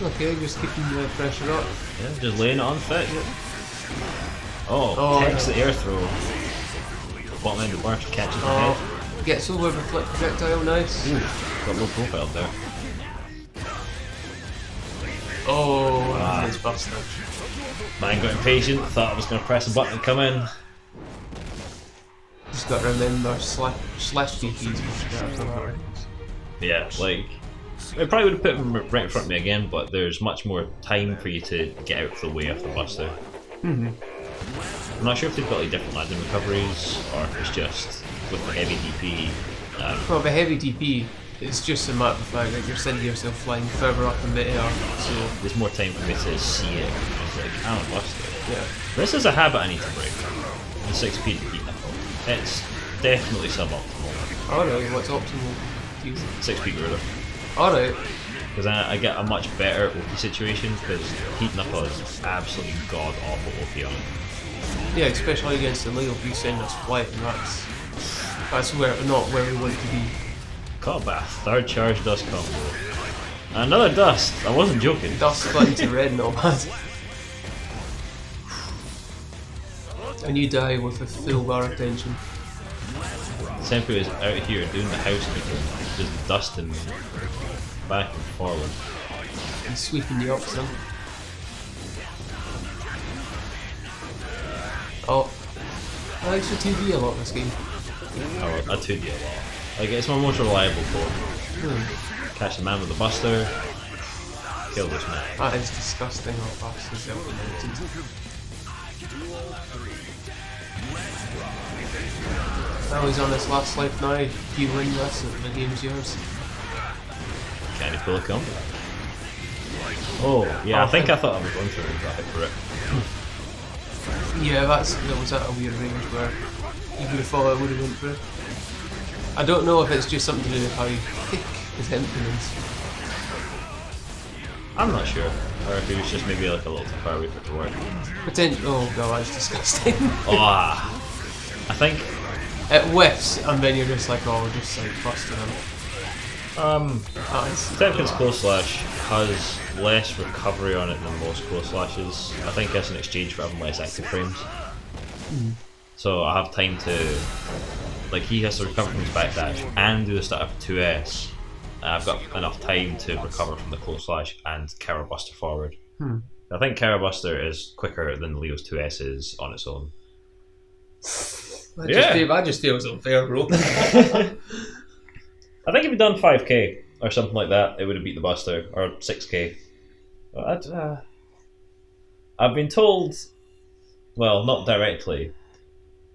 Speaker 1: Okay, just keeping the pressure up.
Speaker 2: Yeah, just laying it on thick. Oh, takes the air throw. Bottom end of burst, catches the head.
Speaker 1: Gets over the flip projectile, nice.
Speaker 2: Ooh, got low profile there.
Speaker 1: It's busted.
Speaker 2: Man got impatient, thought I was going to press a button and come in.
Speaker 1: Just got to remember slash DPs after that.
Speaker 2: Yeah, like, it probably would have put him right in front of me again, but there's much more time for you to get out of the way of the buster. I'm not sure if they've got like different landing recoveries, or if it's just with the heavy DP.
Speaker 1: Well, the heavy DP, it's just a matter of the fact that you're sending yourself flying further up in the air, so
Speaker 2: there's more time for me to see it. It's like, I don't bust it.
Speaker 1: Yeah.
Speaker 2: This is a habit I need to break. The 6p to heat nipple. It's definitely suboptimal.
Speaker 1: Alright, what's optimal?
Speaker 2: 6p gorilla.
Speaker 1: Alright.
Speaker 2: Because I get a much better OP situation, because heat nipple is absolutely god awful OP on it.
Speaker 1: Yeah, especially against the Leo, if you send us flight, and that's not where we want to be.
Speaker 2: Caught by a third charge dust combo. Another dust! I wasn't joking.
Speaker 1: Dust button to red, not bad. And you die with a full bar of tension.
Speaker 2: Senpu is out here doing the housekeeping, just dusting back and forward.
Speaker 1: And sweeping you up some. Oh. I like to 2D a lot this game.
Speaker 2: I 2D a lot. Like, it's my most reliable code. Catch the man with the buster. Kill this man.
Speaker 1: That is disgusting how fast he's implemented. Now he's on his last life now. If you win this, the game's yours.
Speaker 2: Can he pull a combo? Oh, yeah, I think I thought I was going through it, but I hit for it.
Speaker 1: Yeah, that was at a weird range where you would have thought I would have went for it. I don't know if it's just something to do with how thick his implements.
Speaker 2: I'm not sure. Or if he was just maybe like a little too far away for it to work.
Speaker 1: Oh god, that's disgusting.
Speaker 2: I think
Speaker 1: it whiffs and then you're just like, oh, we're just like busting him.
Speaker 2: Tekken's close slash has less recovery on it than most close slashes. I think that's in exchange for having less active frames. So I have time to, like, he has to recover from his backdash and do the start of 2S. I've got enough time to recover from the close slash and Kara Buster forward. I think Kara Buster is quicker than Leo's 2S is on its own.
Speaker 1: I just feel it's unfair, bro.
Speaker 2: I think if you'd done 5k or something like that, it would have beat the Buster, or 6k. I've been told, well, not directly,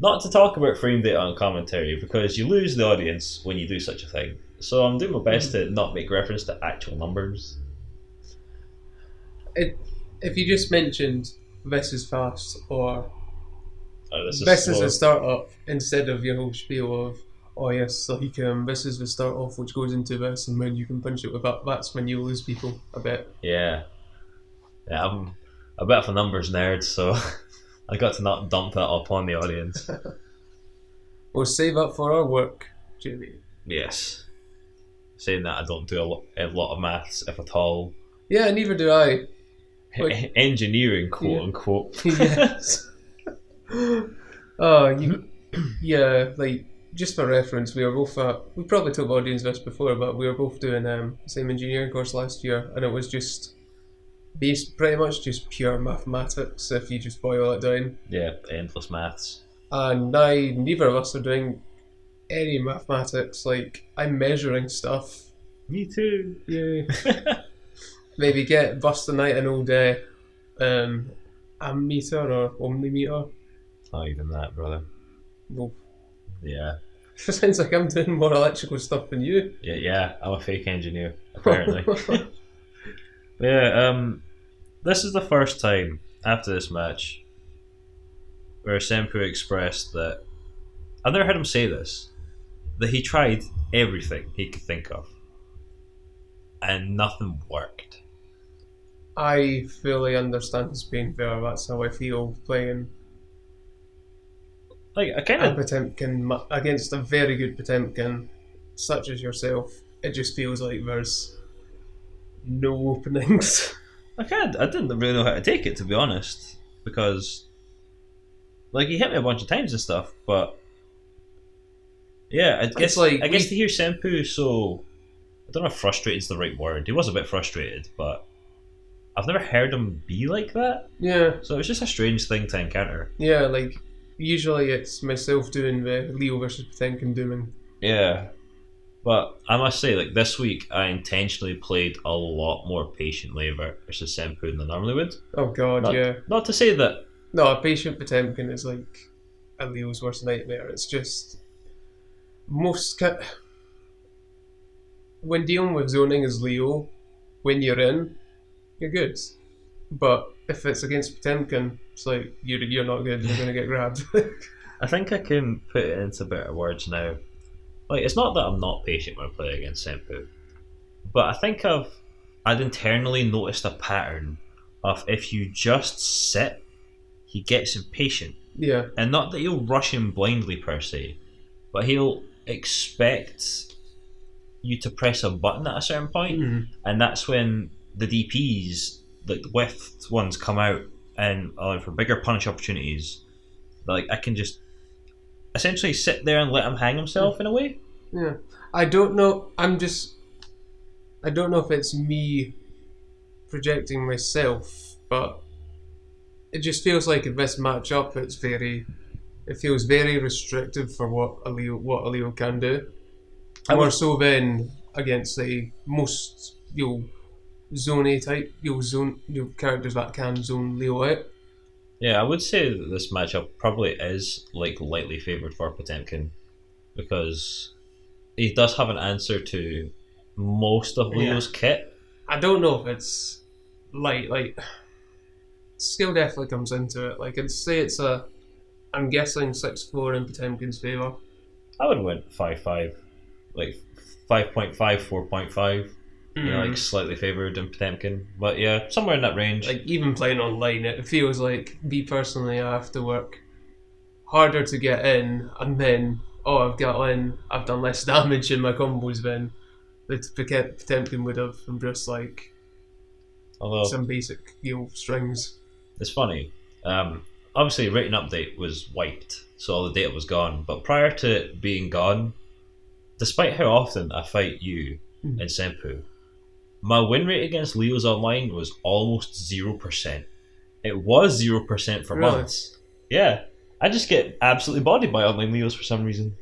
Speaker 2: not to talk about frame data on commentary because you lose the audience when you do such a thing. So I'm doing my best to not make reference to actual numbers.
Speaker 1: If you just mentioned this is fast or this is a startup instead of your whole spiel of yes, like this is the start off which goes into this and when you can punch it with that's when you lose people a bit.
Speaker 2: Yeah, I'm a bit of a numbers nerd, so I got to not dump that upon the audience.
Speaker 1: We'll save up for our work, Jamie.
Speaker 2: Yes. Saying that, I don't do a lot of maths, if at all.
Speaker 1: Yeah, neither do I.
Speaker 2: Like, engineering, quote unquote.
Speaker 1: Yes. Like, just for reference, we were both we probably told the audience this before, but we were both doing the same engineering course last year, and it was just pretty much just pure mathematics if you just boil it down.
Speaker 2: Yeah, endless maths.
Speaker 1: And neither of us are doing any mathematics. Like, I'm measuring stuff.
Speaker 2: Me too.
Speaker 1: Yeah. Maybe bust a night an old ammeter or omnimeter.
Speaker 2: Not even that, brother.
Speaker 1: No.
Speaker 2: Yeah.
Speaker 1: Sounds like I'm doing more electrical stuff than you.
Speaker 2: Yeah, I'm a fake engineer, apparently. This is the first time after this match where Senpu expressed that, I've never heard him say this, that he tried everything he could think of and nothing worked.
Speaker 1: I fully understand his pain there. That's how I feel playing a Potemkin against a very good Potemkin such as yourself. It just feels like there's no openings.
Speaker 2: I didn't really know how to take it, to be honest, because he hit me a bunch of times and stuff, but yeah, I guess to hear Senpu so, I don't know if frustrated is the right word. He was a bit frustrated, but I've never heard him be like that.
Speaker 1: Yeah.
Speaker 2: So it was just a strange thing to encounter.
Speaker 1: Yeah, like, usually it's myself doing the Leo versus Potemkin dooming.
Speaker 2: Yeah. But I must say, this week I intentionally played a lot more patiently versus Senpu than I normally would.
Speaker 1: Oh god, yeah.
Speaker 2: Not to say that...
Speaker 1: No, a patient Potemkin is like a Leo's worst nightmare. It's just... when dealing with zoning as Leo, when you're in, you're good. But if it's against Potemkin, it's like, you're not good, you're going to get grabbed.
Speaker 2: I think I can put it into better words now. It's not that I'm not patient when I play against Senpu, but I think I'd internally noticed a pattern of if you just sit, he gets impatient.
Speaker 1: Yeah.
Speaker 2: And not that he'll rush in blindly per se, but he'll expect you to press a button at a certain point, and that's when the DPs, the whiffed ones, come out and allow for bigger punish opportunities. I can just essentially sit there and let him hang himself in a way.
Speaker 1: Yeah. I don't know. I don't know if it's me projecting myself, but it just feels like in this matchup it feels very restrictive for what a Leo can do. More so than against the most zone A type characters that can zone Leo out.
Speaker 2: Yeah, I would say that this matchup probably is lightly favoured for Potemkin because he does have an answer to most of Leo's kit. I
Speaker 1: don't know if it's light. Skill definitely comes into it. I'd say I'm guessing 6-4 in Potemkin's favour.
Speaker 2: I would win 5-5, 5.5, 4.5. Slightly favoured in Potemkin, but yeah, somewhere in that range.
Speaker 1: Even playing online, it feels like me personally, I have to work harder to get in, and then I've got in, I've done less damage in my combos than the Potemkin would have from just some basic strings.
Speaker 2: It's funny. Obviously, rating update was wiped, so all the data was gone. But prior to it being gone, despite how often I fight you in Senpu, my win rate against Leos online was almost 0%. It was 0% for months. Yeah, I just get absolutely bodied by online Leos for some reason,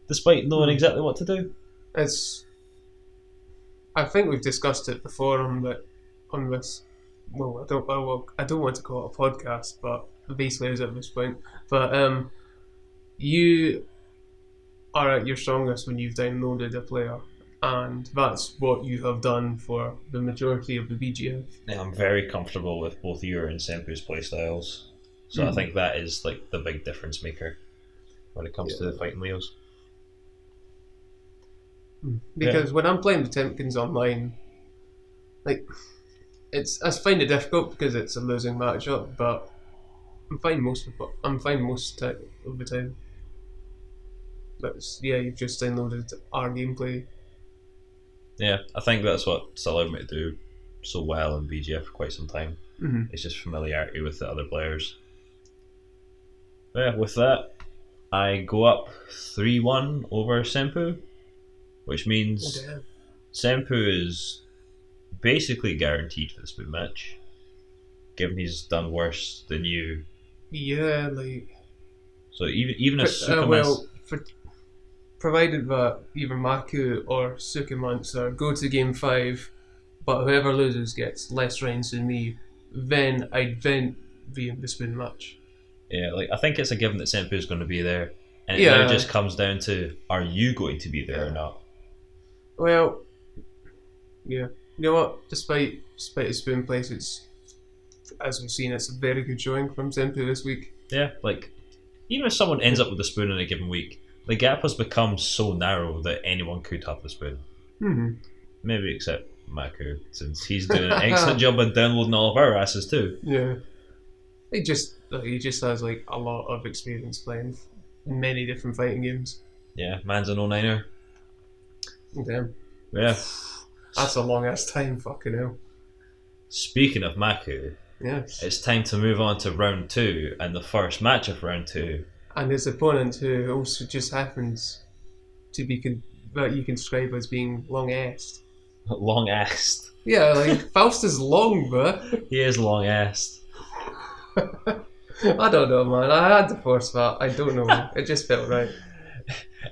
Speaker 2: despite knowing exactly what to do.
Speaker 1: I think we've discussed it before on that on this. Well, I don't want to call it a podcast, but basically is at this point. But you are at your strongest when you've downloaded a player, and that's what you have done for the majority of the BGF.
Speaker 2: Yeah, I'm very comfortable with both your and Senpu's playstyles, so I think that is like the big difference maker when it comes to the fighting Leos.
Speaker 1: Because when I'm playing the Temkins online, like I find it difficult because it's a losing matchup, but I'm fine most of the time. You've just downloaded our gameplay. Yeah,
Speaker 2: I think that's what's allowed me to do so well in BGF for quite some time. It's just familiarity with the other players. With that, I go up 3-1 over Senpu, which means Senpu is basically guaranteed for the spoon match, given he's done worse than you.
Speaker 1: Yeah, like...
Speaker 2: So even if Sukamas...
Speaker 1: provided that either Maku or Sukamonster go to game 5, but whoever loses gets less rounds than me, then I'd be in the spoon match.
Speaker 2: Yeah, like I think it's a given that Senpu is going to be there, and it now just comes down to, are you going to be there or not?
Speaker 1: Well, yeah. You know what? Despite his spoon place, as we've seen, it's a very good showing from Senpu this week.
Speaker 2: Yeah, like even if someone ends up with a spoon in a given week, the gap has become so narrow that anyone could have the spoon. Maybe except Maku, since he's doing an excellent job of downloading all of our asses too.
Speaker 1: Yeah, he just has like a lot of experience playing many different fighting games.
Speaker 2: Yeah, man's an 09er.
Speaker 1: Damn.
Speaker 2: Yeah.
Speaker 1: That's a long ass time, fucking hell.
Speaker 2: Speaking of Maku, it's time to move on to round 2 and the first match of round 2.
Speaker 1: And his opponent, who also just happens to be what you can describe as being long-assed.
Speaker 2: Long-assed?
Speaker 1: Yeah, like Faust is long, bro.
Speaker 2: He is long-assed.
Speaker 1: I don't know, man. I had to force that. I don't know. It just felt right.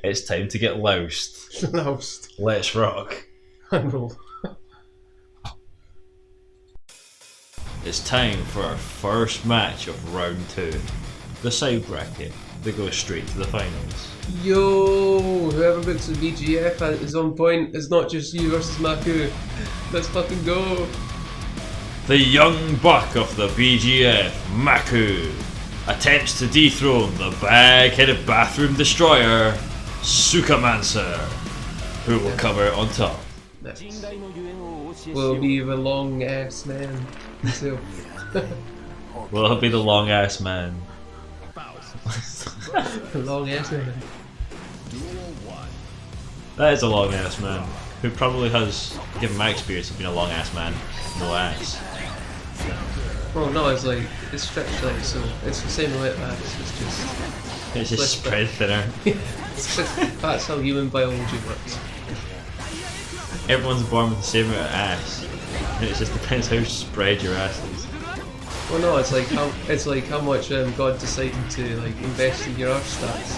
Speaker 2: It's time to get loused.
Speaker 1: Loused.
Speaker 2: Let's rock. It's time for our first match of round 2. The side bracket that goes straight to the finals.
Speaker 1: Yo, whoever gets the BGF is on point. It's not just you versus Maku. Let's fucking go.
Speaker 2: The young buck of the BGF, Maku, attempts to dethrone the bag-headed bathroom destroyer, Sukamancer, who will cover it on top.
Speaker 1: Will be the long ass man. So.
Speaker 2: Will he be the long ass man?
Speaker 1: Long ass man.
Speaker 2: That is a long ass man who probably has, given my experience of being a long ass man, no ass.
Speaker 1: Well, no, it's stretched out, so it's the same way
Speaker 2: it's just spread thinner.
Speaker 1: That's how human biology works.
Speaker 2: Everyone's born with the same amount of ass. And it just depends how spread your ass is.
Speaker 1: Well, no, it's like how much God decided to invest in your arse stats.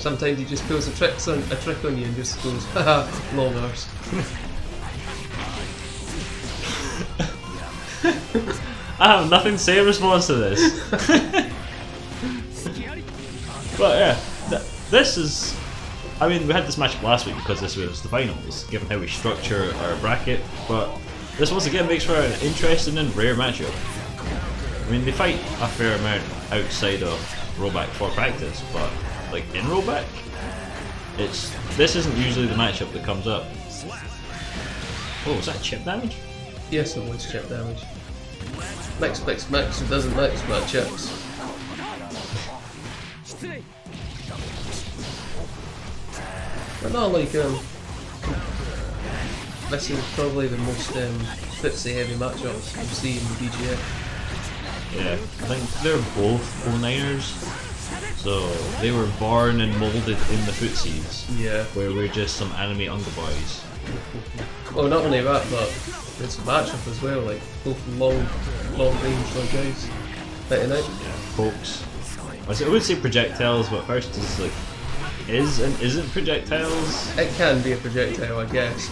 Speaker 1: Sometimes he just pulls a trick on you and just goes, haha, long arse.
Speaker 2: I have nothing to say in response to this. But yeah, this is... I mean, we had this match last week because this was the finals, given how we structure our bracket, but this once again makes for an interesting and rare matchup. I mean, they fight a fair amount outside of Rollback for practice, but in Rollback, this isn't usually the matchup that comes up. Oh, was that chip damage?
Speaker 1: Yes, it was chip damage. Max, it doesn't max matchups. But no, this is probably the most footsie heavy matchups I've seen in the BGF.
Speaker 2: Yeah, I think they're both 09ers, so they were born and moulded in the footsies.
Speaker 1: Yeah.
Speaker 2: Where we're just some anime unga boys.
Speaker 1: Oh, not only that, but it's a matchup as well, both long range guys fighting out.
Speaker 2: Yeah, pokes. I would say projectiles, but first is is and isn't projectiles.
Speaker 1: It can be a projectile, I guess,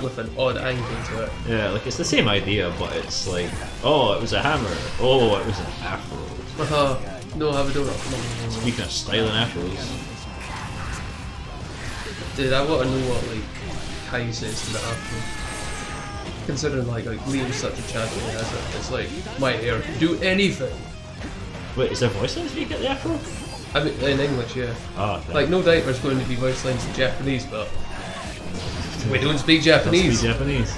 Speaker 1: with an odd angle to it.
Speaker 2: Yeah, like it's the same idea, but it's like, oh, it was a hammer. Oh, it was an afro.
Speaker 1: No, have a donut. No.
Speaker 2: Speaking of styling afros.
Speaker 1: Dude, I want to know what like Kai says to the afro. Considering like Liam's such a champion, it's like my hair can do anything.
Speaker 2: Wait, is there voice lines when you get the afro?
Speaker 1: I mean, in English, yeah.
Speaker 2: Oh, okay.
Speaker 1: Like, no doubt there's going to be voice lines in Japanese, but we don't speak Japanese.
Speaker 2: Don't speak Japanese.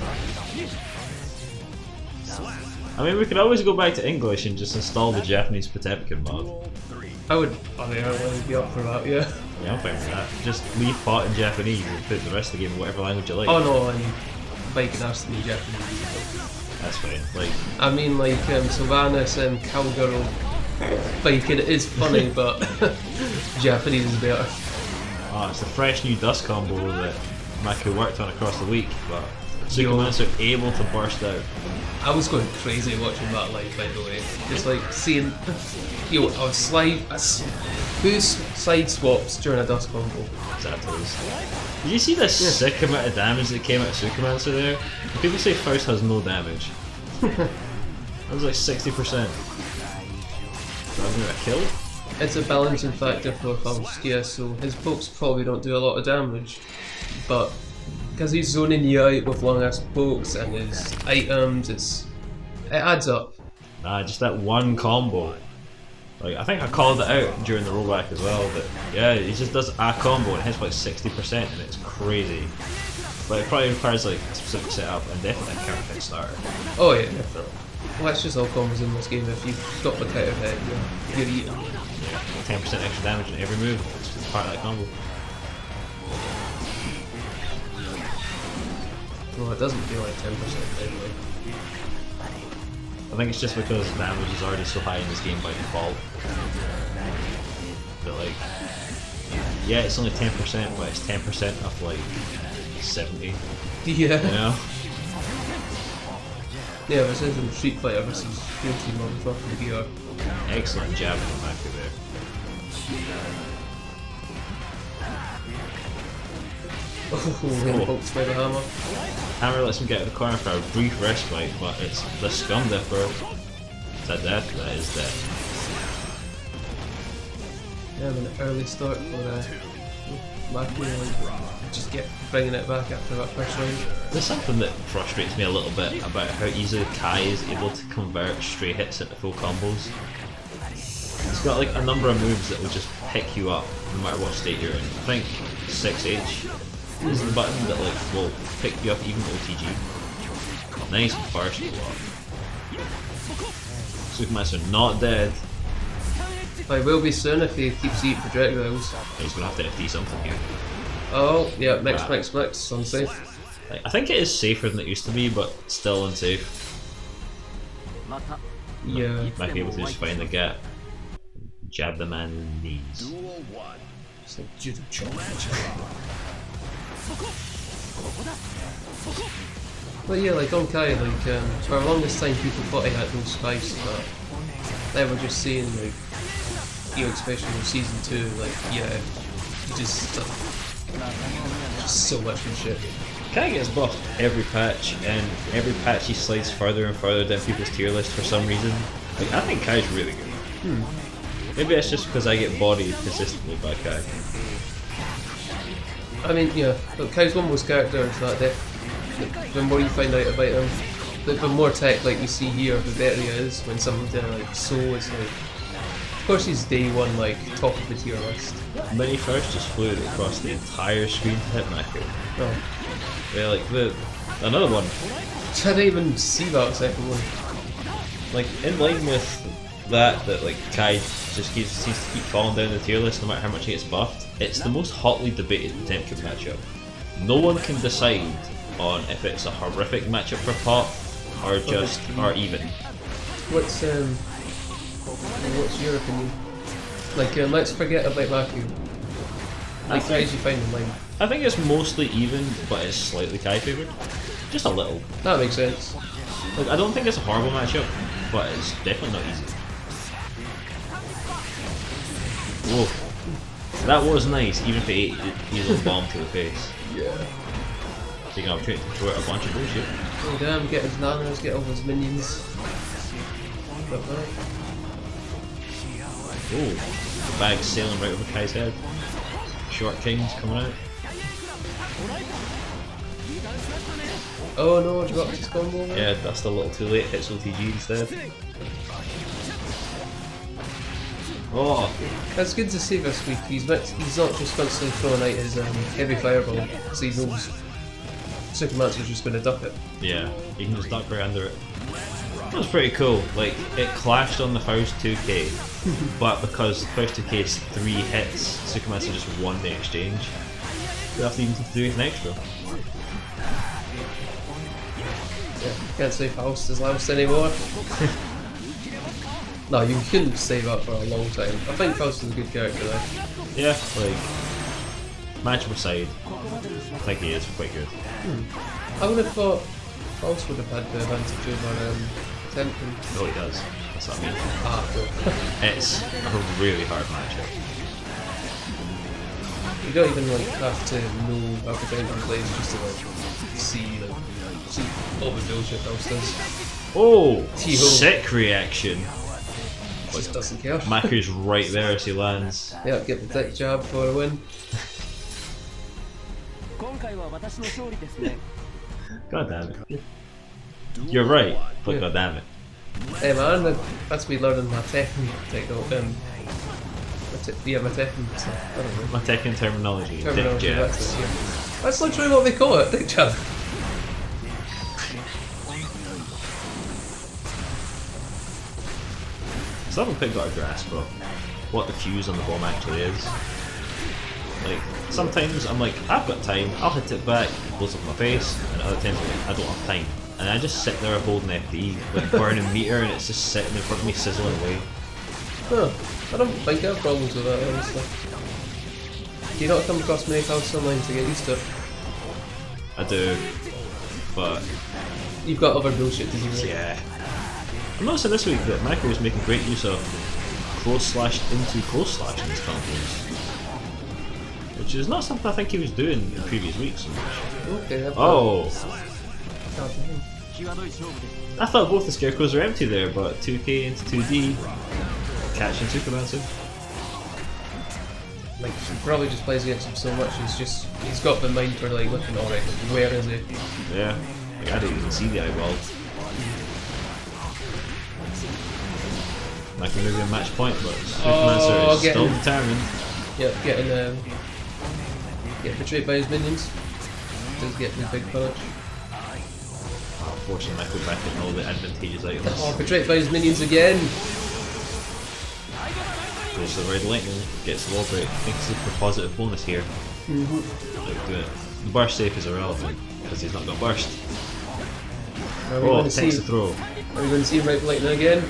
Speaker 2: I mean, we could always go back to English and just install the Japanese Potemkin mod.
Speaker 1: I would be up for that, yeah.
Speaker 2: Yeah, I'm fine with that. Just leave part in Japanese and put the rest of the game in whatever language you like.
Speaker 1: Oh no, and Bike has to be Japanese.
Speaker 2: That's fine. Like,
Speaker 1: I mean, like Sylvanas and Cowgirl biking it is funny, but Japanese is better.
Speaker 2: Oh, it's a fresh new dust combo that Maku worked on across the week, but Supermans are able to burst out.
Speaker 1: I was going crazy watching that live, by the way. Just like seeing, I would who's side swaps during a dust combo?
Speaker 2: Zapdos. Did you see the sick amount of damage that came out of Supermancer there? People say Faust has no damage. That was like 60%. So I'm gonna kill?
Speaker 1: It's a balancing factor for Faust, yeah, so his pokes probably don't do a lot of damage. But because he's zoning you out with long ass pokes and his items, it adds up.
Speaker 2: Nah, just that one combo. Like, I think I called it out during the rollback as well, but yeah, he just does a combo and it hits like 60% and it's crazy. But it probably requires like a specific setup and definitely a counter hit starter.
Speaker 1: Oh yeah, definitely. Well, that's just all combos in this game. If you stop the counter hit, you're eating.
Speaker 2: Yeah, 10% extra damage in every move. It's just part of that combo.
Speaker 1: Well, it doesn't feel like 10% anyway.
Speaker 2: I think it's just because damage is already so high in this game by default. But like, yeah, it's only 10%, but it's 10% of like 70.
Speaker 1: Yeah.
Speaker 2: You know?
Speaker 1: Yeah, this isn't Street Fighter versus Guilty motherfucking gear.
Speaker 2: Excellent jab from Maku there.
Speaker 1: Oh, pokes by the hammer.
Speaker 2: Hammer lets him get out of the corner for a brief respite, but it's the Scum Dipper. Is that dead? That is dead.
Speaker 1: Yeah, I'm an early start for Maku, like, just bringing it back after that first round.
Speaker 2: There's something that frustrates me a little bit about how easily Kai is able to convert stray hits into full combos. It's got like a number of moves that will just pick you up no matter what state you're in. I think 6H is the button that like will pick you up even OTG. Nice burst block. Supermaster not dead.
Speaker 1: I will be soon if he keeps eating projectiles.
Speaker 2: He's gonna have to FD something here.
Speaker 1: Oh, yeah, mix, unsafe.
Speaker 2: I think it is safer than it used to be, but still unsafe.
Speaker 1: Yeah.
Speaker 2: Might be able to just find the gap. Jab the man in the knees.
Speaker 1: It's like judo chop. But yeah, like on Kai, like for the longest time people thought he had no spice, but they were just saying like, especially in season 2, like yeah, he just so much good shit.
Speaker 2: Kai gets buffed every patch, and every patch he slides further and further down people's tier list for some reason. Like, I think Kai's really good. Maybe it's just because I get bodied consistently by Kai.
Speaker 1: I mean, yeah, look, Kai's one of those characters that the more you find out about him, the more tech like we see here, the better he is. When something like so is like, of course he's day one like top of the tier list.
Speaker 2: Mini first just flew across the entire screen to hit Maku.
Speaker 1: Oh.
Speaker 2: Yeah, like another one.
Speaker 1: I didn't even see that second one.
Speaker 2: Like in line with that like Kai just seems to keep falling down the tier list no matter how much he gets buffed. It's the most hotly debated Potemkin matchup. No one can decide on if it's a horrific matchup for Pop or even.
Speaker 1: What's your opinion? Like let's forget about Maku. Like how did you find him? Like,
Speaker 2: I think it's mostly even, but it's slightly Kai favoured. Just a little.
Speaker 1: That makes sense.
Speaker 2: Like, I don't think it's a horrible matchup, but it's definitely not easy. Whoa. That was nice, even if it ate his own bomb to the face.
Speaker 1: Yeah.
Speaker 2: Taking an opportunity to throw out a bunch of bullshit.
Speaker 1: Oh damn, get his nanos, get all his minions.
Speaker 2: Oh, the bag's sailing right over Kai's head. Short King's coming out.
Speaker 1: Oh no, dropped his combo. Man.
Speaker 2: Yeah, that's a little too late. Hits OTG instead. Oh,
Speaker 1: that's good to see this week. He's not just constantly throwing out his heavy fireball, so he knows Sukumatsu's just going to duck it.
Speaker 2: Yeah, you can just duck right under it. That was pretty cool. Like, it clashed on the first 2k, but because the first 2k is 3 hits, Sukumatsu just won the exchange. You have to even do anything extra.
Speaker 1: Yeah, can't say Faust is last anymore. No, you couldn't save up for a long time. I think Faust is a good character though.
Speaker 2: Yeah, like, matchup aside, I think he is quite good.
Speaker 1: I would have thought Faust would have had the advantage over Tempton.
Speaker 2: No, he does. That's what I mean.
Speaker 1: Ah, cool.
Speaker 2: It's a really hard matchup.
Speaker 1: You don't even like have to know how the Tempton plays just to like see all the bullshit Faust does.
Speaker 2: Oh, sick reaction.
Speaker 1: Just doesn't care.
Speaker 2: Maku's right there as he lands.
Speaker 1: Yeah, get the dick jab for a win.
Speaker 2: God damn it. You're right, but god damn it.
Speaker 1: Hey man, that's me learning my Tekken my Tekken stuff. I don't know.
Speaker 2: My Tekken terminology. Dick jab.
Speaker 1: That's literally what they call it, dick jab.
Speaker 2: Still haven't quite got a grasp of what the fuse on the bomb actually is. Like, sometimes I'm like, I've got time, I'll hit it back, it blows up my face, and other times I'm like, I don't have time. And I just sit there holding FD, like burning meter, and it's just sitting in front of me sizzling away.
Speaker 1: Huh. I don't think I have problems with that, honestly. Do you not come across many Faust online to get used to it?
Speaker 2: I do, but...
Speaker 1: You've got other bullshit to do.
Speaker 2: Yeah. I'm noticing this week that Maku is making great use of close slash into close slash in his combos, which is not something I think he was doing in previous weeks.
Speaker 1: Okay.
Speaker 2: Oh! I thought both the scarecrows were empty there, but 2k into 2d, catching Sukumatsu.
Speaker 1: Like, he probably just plays against him so much, he's got the mind for like looking alright, like, where is he?
Speaker 2: Yeah, like, I didn't even see the eyeball. Like maybe a match point, but Sukumatsu is still determined.
Speaker 1: Yep, getting betrayed by his minions. Does get the big punish.
Speaker 2: Forcing Michael back in all the advantageous items.
Speaker 1: Oh, betrayed by his minions again!
Speaker 2: Goes to the Red Lightning, gets the Rollback, thinks it's a positive bonus here. Like, do it. The burst safe is irrelevant, because he's not got burst. Oh, takes the throw.
Speaker 1: Are we going to see Red Lightning again?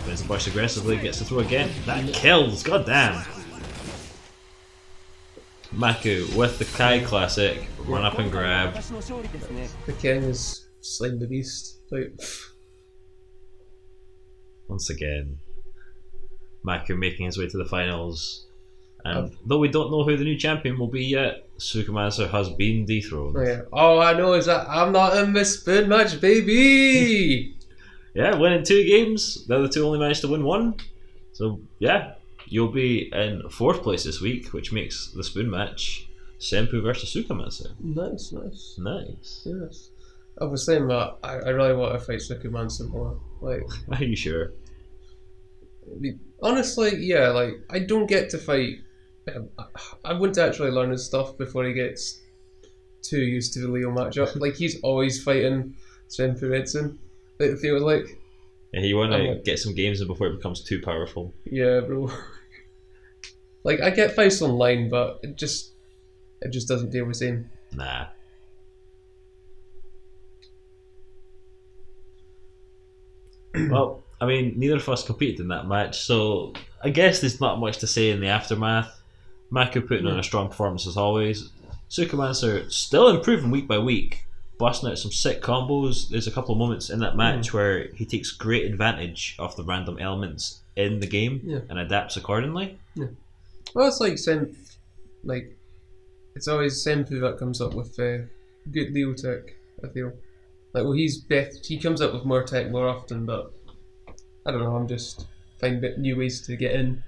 Speaker 2: Wins the burst aggressively, gets the throw again. That kills, god damn! Maku with the Kai classic, run up and grab.
Speaker 1: The king is slain the beast. Like,
Speaker 2: once again, Maku making his way to the finals. And though we don't know who the new champion will be yet, Sukumatsu has been dethroned.
Speaker 1: Oh, yeah. All I know is that I'm not in this spoon match, baby!
Speaker 2: Yeah, winning 2 games. The other 2 only managed to win 1. So, yeah. You'll be in 4th place this week, which makes the spoon match Senpu versus Sukumatsu.
Speaker 1: Nice.
Speaker 2: Nice.
Speaker 1: Yes. I was saying that I really want to fight Sukumatsu more. Like,
Speaker 2: are you sure?
Speaker 1: Honestly, yeah. Like, I don't get to fight. I want to actually learn his stuff before he gets too used to the Leo matchup. Like, he's always fighting Senpu Redsen. It feels like.
Speaker 2: Yeah, you want to get some games in before it becomes too powerful.
Speaker 1: Yeah, bro. Like, I get Faust online, but it just doesn't feel the same.
Speaker 2: Nah. Well, I mean, neither of us competed in that match, so I guess there's not much to say in the aftermath. Maku putting on a strong performance as always. Sukumatsu still improving week by week, busting out some sick combos. There's a couple of moments in that match where he takes great advantage of the random elements in the game and adapts accordingly.
Speaker 1: Well, it's like it's always Senpu that comes up with good Leo tech. I feel like he comes up with more tech more often, but I don't know. I'm just finding new ways to get in.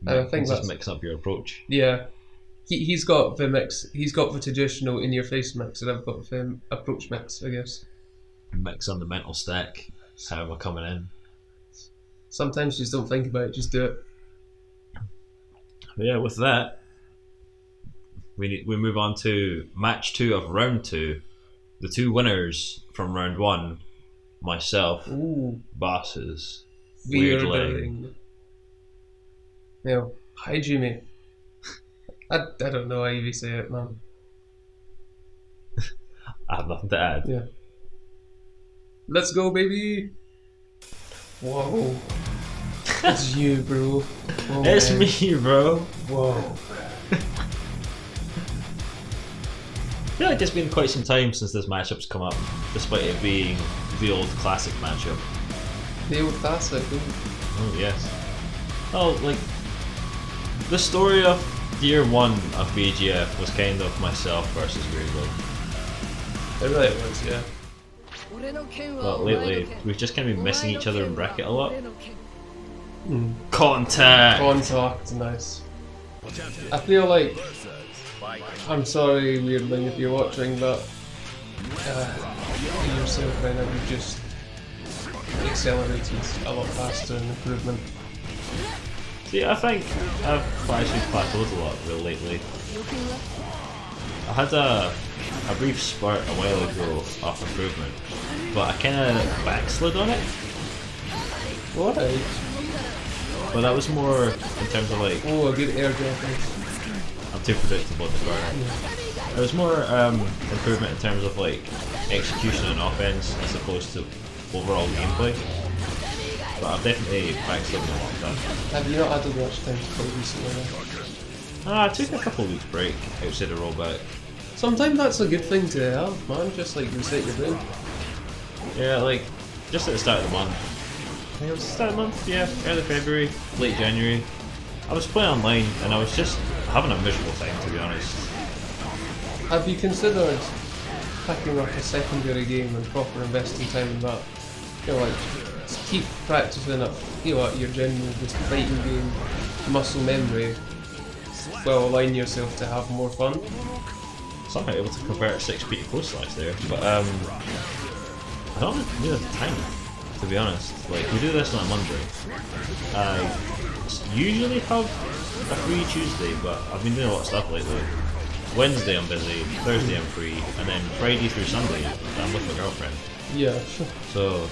Speaker 1: And I think
Speaker 2: just mix up your approach.
Speaker 1: Yeah, he's got the mix. He's got the traditional in your face mix, and I've got the approach mix, I guess.
Speaker 2: Mix on the mental stack. How we're coming in.
Speaker 1: Sometimes you just don't think about it, just do it.
Speaker 2: But yeah, with that, we move on to match 2 of round 2. The 2 winners from round 1, myself, versus Weirdling.
Speaker 1: Yeah, hi Jimmy. I don't know how you say it, man.
Speaker 2: I have nothing to add.
Speaker 1: Yeah. Let's go, baby. Whoa. It's you, bro. Whoa,
Speaker 2: it's me, bro.
Speaker 1: Whoa.
Speaker 2: I feel like it's been quite some time since this matchup's come up, despite it being the old classic matchup.
Speaker 1: The old classic,
Speaker 2: Oh, yes. Oh, like, the story of year 1 of BGF was kind of myself versus Weirdling.
Speaker 1: It really was, yeah.
Speaker 2: But lately, we've just kind of been missing each other in bracket a lot. Contact!
Speaker 1: Nice. I feel like, I'm sorry Weirdling if you're watching, but yourself right now, you've just accelerated a lot faster in improvement.
Speaker 2: See, I think I've actually plateaued a lot real lately. I had a brief spurt a while ago of improvement, but I kind of backslid on it.
Speaker 1: What?
Speaker 2: But that was more in terms of like...
Speaker 1: Oh, a good air drop.
Speaker 2: I'm too predictable at the corner. Yeah. It was more improvement in terms of like execution and offense as opposed to overall gameplay. But I've definitely backslidden a lot of that.
Speaker 1: Have you not had much time to play recently then?
Speaker 2: I took a couple of weeks break outside of Rollback.
Speaker 1: Sometimes that's a good thing to have, man, just like reset your brain.
Speaker 2: Yeah, like, just at the start of the month. I think it was the start of the month, yeah, early February, late January. I was playing online and I was just having a miserable time, to be honest.
Speaker 1: Have you considered picking up a secondary game and proper investing time in that? You know, like, keep practicing up, you know, your general just fighting game, muscle memory, while allowing yourself to have more fun.
Speaker 2: Somehow able to convert 6p to close slash there, but I don't really have time, to be honest. Like, we do this on a Monday. I usually have a free Tuesday, but I've been doing a lot of stuff lately. Wednesday I'm busy, Thursday I'm free, and then Friday through Sunday I'm with my girlfriend.
Speaker 1: Yeah.
Speaker 2: So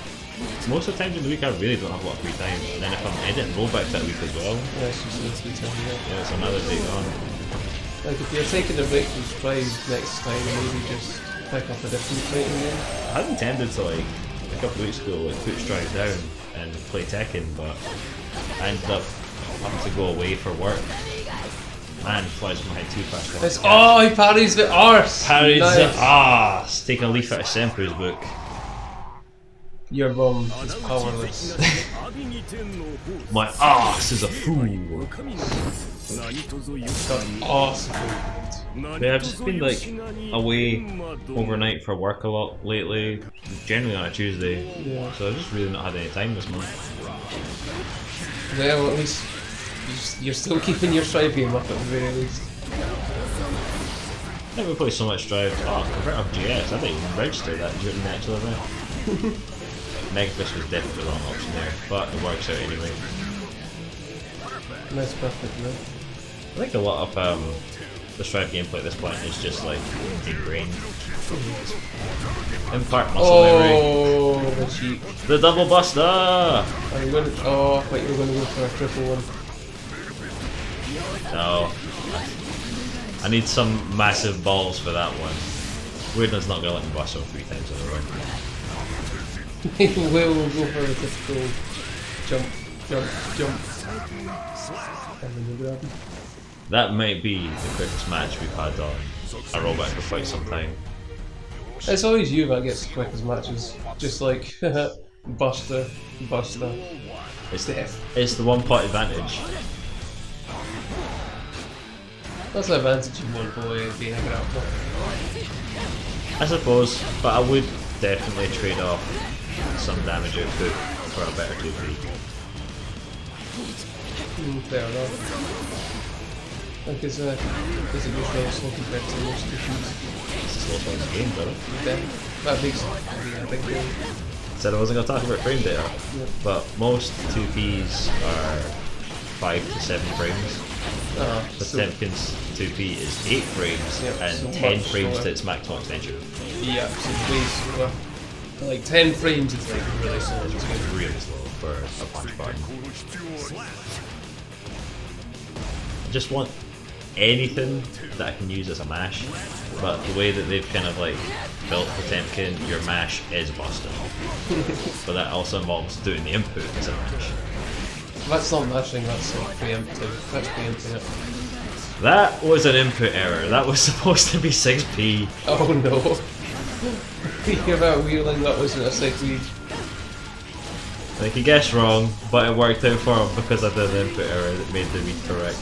Speaker 2: most of the times in the week I really don't have a lot of free time, and then if I'm editing Rollback that week as well,
Speaker 1: yeah, it's just free time,
Speaker 2: yeah, it's another day gone.
Speaker 1: Like if you're taking a break from Strive next time, maybe just pick up a different fighting game.
Speaker 2: I had intended to like a couple of weeks ago like put Strive down and play Tekken, but I ended up having to go away for work and flies from my head too fast.
Speaker 1: Oh, he parries the arse!
Speaker 2: Parries the arse! Take a leaf out of Senpu's book.
Speaker 1: Your bum is powerless.
Speaker 2: My arse is a fool.
Speaker 1: Awesome.
Speaker 2: Yeah, I've just been like away overnight for work a lot lately, generally on a Tuesday.
Speaker 1: Yeah.
Speaker 2: So I've just really not had any time this month.
Speaker 1: Well, at least you're still keeping your Strive game up at the very least.
Speaker 2: I never play so much Strive. Oh, convert up GS. I didn't even register that during the actual event. Megafist was definitely the wrong option there, but it works out anyway.
Speaker 1: That's perfect, man.
Speaker 2: I think a lot of the Strive gameplay at this point is just like ingrained. In part muscle memory.
Speaker 1: Oh, the cheek.
Speaker 2: The double buster!
Speaker 1: Are you going to, oh, I thought you were going to go for a triple one.
Speaker 2: No. I need some massive balls for that one. Weirdland's not going to let me bust him 3 times in a row.
Speaker 1: We'll go for a typical jump. And then you grab him.
Speaker 2: That might be the quickest match we've had on a Rollback for quite some time.
Speaker 1: It's always you that gets the quickest matches. Just like, Buster.
Speaker 2: It's the one pot advantage.
Speaker 1: That's the advantage of one boy being a grappler.
Speaker 2: I suppose, but I would definitely trade off some damage output for a better 2-3.
Speaker 1: Fair enough. Like it's just really slow compared to most 2Ps.
Speaker 2: It's the slowest one in the game, brother.
Speaker 1: Yeah, that makes a big deal.
Speaker 2: Said I wasn't going to talk about frame data, but most 2Ps are 5 to 7 frames. Potemkin's 2P is 8 frames and so 10 frames to its maximum extension.
Speaker 1: Yeah, so way slower. Like 10 frames is like really slow.
Speaker 2: It's really slow for a punch button. I just want anything that I can use as a mash, but the way that they've kind of like built Potemkin, your mash is Buster. But that also involves doing the input as a mash.
Speaker 1: That's not mashing, that's like preemptive. That's preempting it.
Speaker 2: That was an input error. That was supposed to be 6p.
Speaker 1: Oh no. Thinking about wheeling, that wasn't a 6p.
Speaker 2: Like he guessed wrong, but it worked out for him because I did an input error that made the read correct.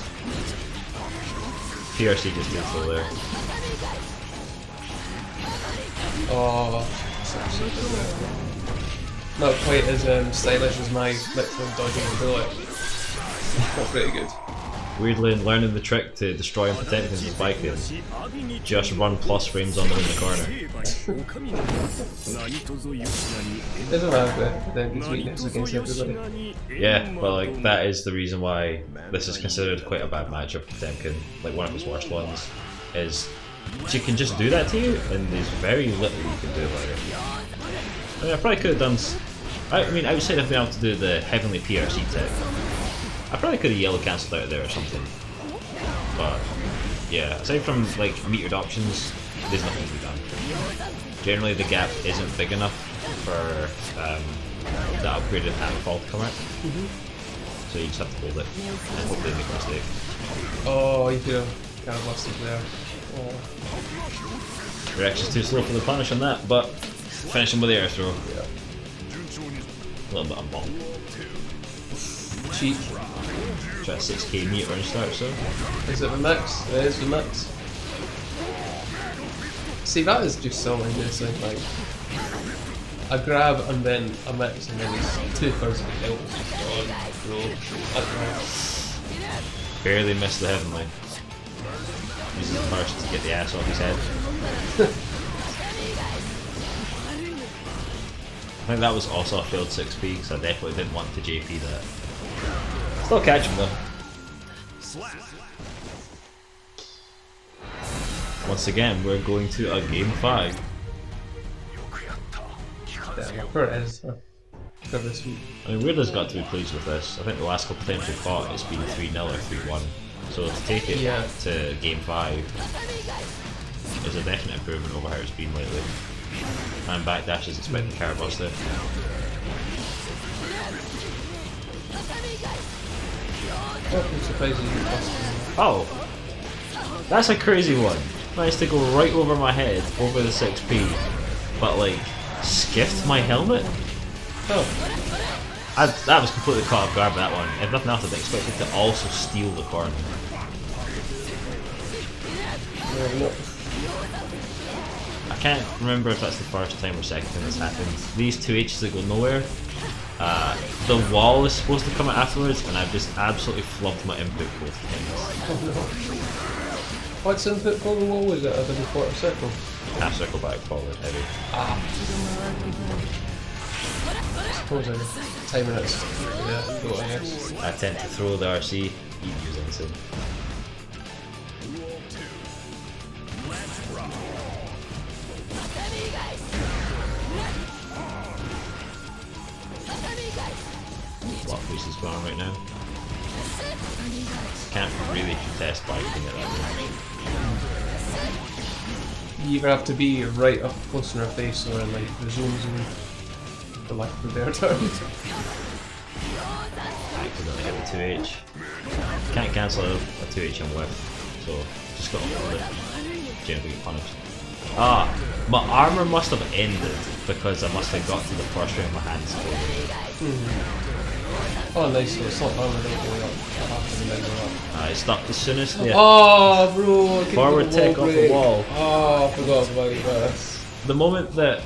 Speaker 2: PRC just did so there.
Speaker 1: Oh, not quite as stylish as my literal dodging a bullet. That's pretty good.
Speaker 2: Weirdly, learning the trick to destroying Potemkins with Viking, just run plus frames on them in the corner.
Speaker 1: Doesn't have Potemkin's weakness against everybody.
Speaker 2: Yeah, but like that is the reason why this is considered quite a bad matchup for Potemkin. Like one of his worst ones is she can just do that to you, and there's very little you can do about it. I mean, I probably could have done. I mean, outside of being able to do the heavenly PRC tech, I probably could have yellow cancelled out of there or something. But yeah, aside from like metered options, there's nothing to be done. Generally, the gap isn't big enough for the upgraded handfall to come out. So you just have to hold it and hope they make a mistake.
Speaker 1: Oh, you could have kind of busted there. Oh.
Speaker 2: Reaction's too slow for the punish on that, but finish him with the air throw.
Speaker 1: Yeah.
Speaker 2: A little bit of bomb.
Speaker 1: Cheap.
Speaker 2: Try a 6k meter and start, so.
Speaker 1: Is it the mix? It is the mix. See, that is just so interesting. Like, a grab and then a mix, and then he's 2/3 of the kill. It's just on, roll,
Speaker 2: barely missed the heavenly. Uses the first to get the ass off his head. I think that was also a failed 6p because I definitely didn't want to JP that. Still catch him though. Once again, we're going to a game 5.
Speaker 1: Yeah, for it is. For this week.
Speaker 2: I mean, Weirdo's got to be pleased with this. I think the last couple times we fought, it's been 3-0 or 3-1. So to take it to game 5 is a definite improvement over how it's been lately. And backdash is expecting Carabuster.
Speaker 1: I'm surprised you didn't bust him.
Speaker 2: Oh! That's a crazy one. Managed to go right over my head, over the 6p, but like, skiffed my helmet?
Speaker 1: Oh.
Speaker 2: That was completely caught off guard by that one. If nothing else, I'd expect it to also steal the corner. I can't remember if that's the first time or second time this happened. These 2Hs that go nowhere, the wall is supposed to come out afterwards, and I've just absolutely flubbed my input both times.
Speaker 1: Oh no. What's input for the wall? Was it a double quarter circle?
Speaker 2: Half circle back, forward, heavy.
Speaker 1: Ah. I suppose I'm timing it. Yeah, go I guess.
Speaker 2: I tend to throw the RC, you use anything. Block boost is going on right now. Can't really contest by anything at that range.
Speaker 1: You either have to be right up close in her face or in like the zone, for lack of a better term.
Speaker 2: Accidentally hit the 2H. Can't cancel a 2H and whiff, so just got to hold it. Generally get punished. My armour must have ended because I must have got to the first round my hands full.
Speaker 1: Oh nice, so it's not armour going up.
Speaker 2: It's not as soon as the
Speaker 1: bro,
Speaker 2: forward tick off the wall.
Speaker 1: Oh, I forgot about this.
Speaker 2: The moment that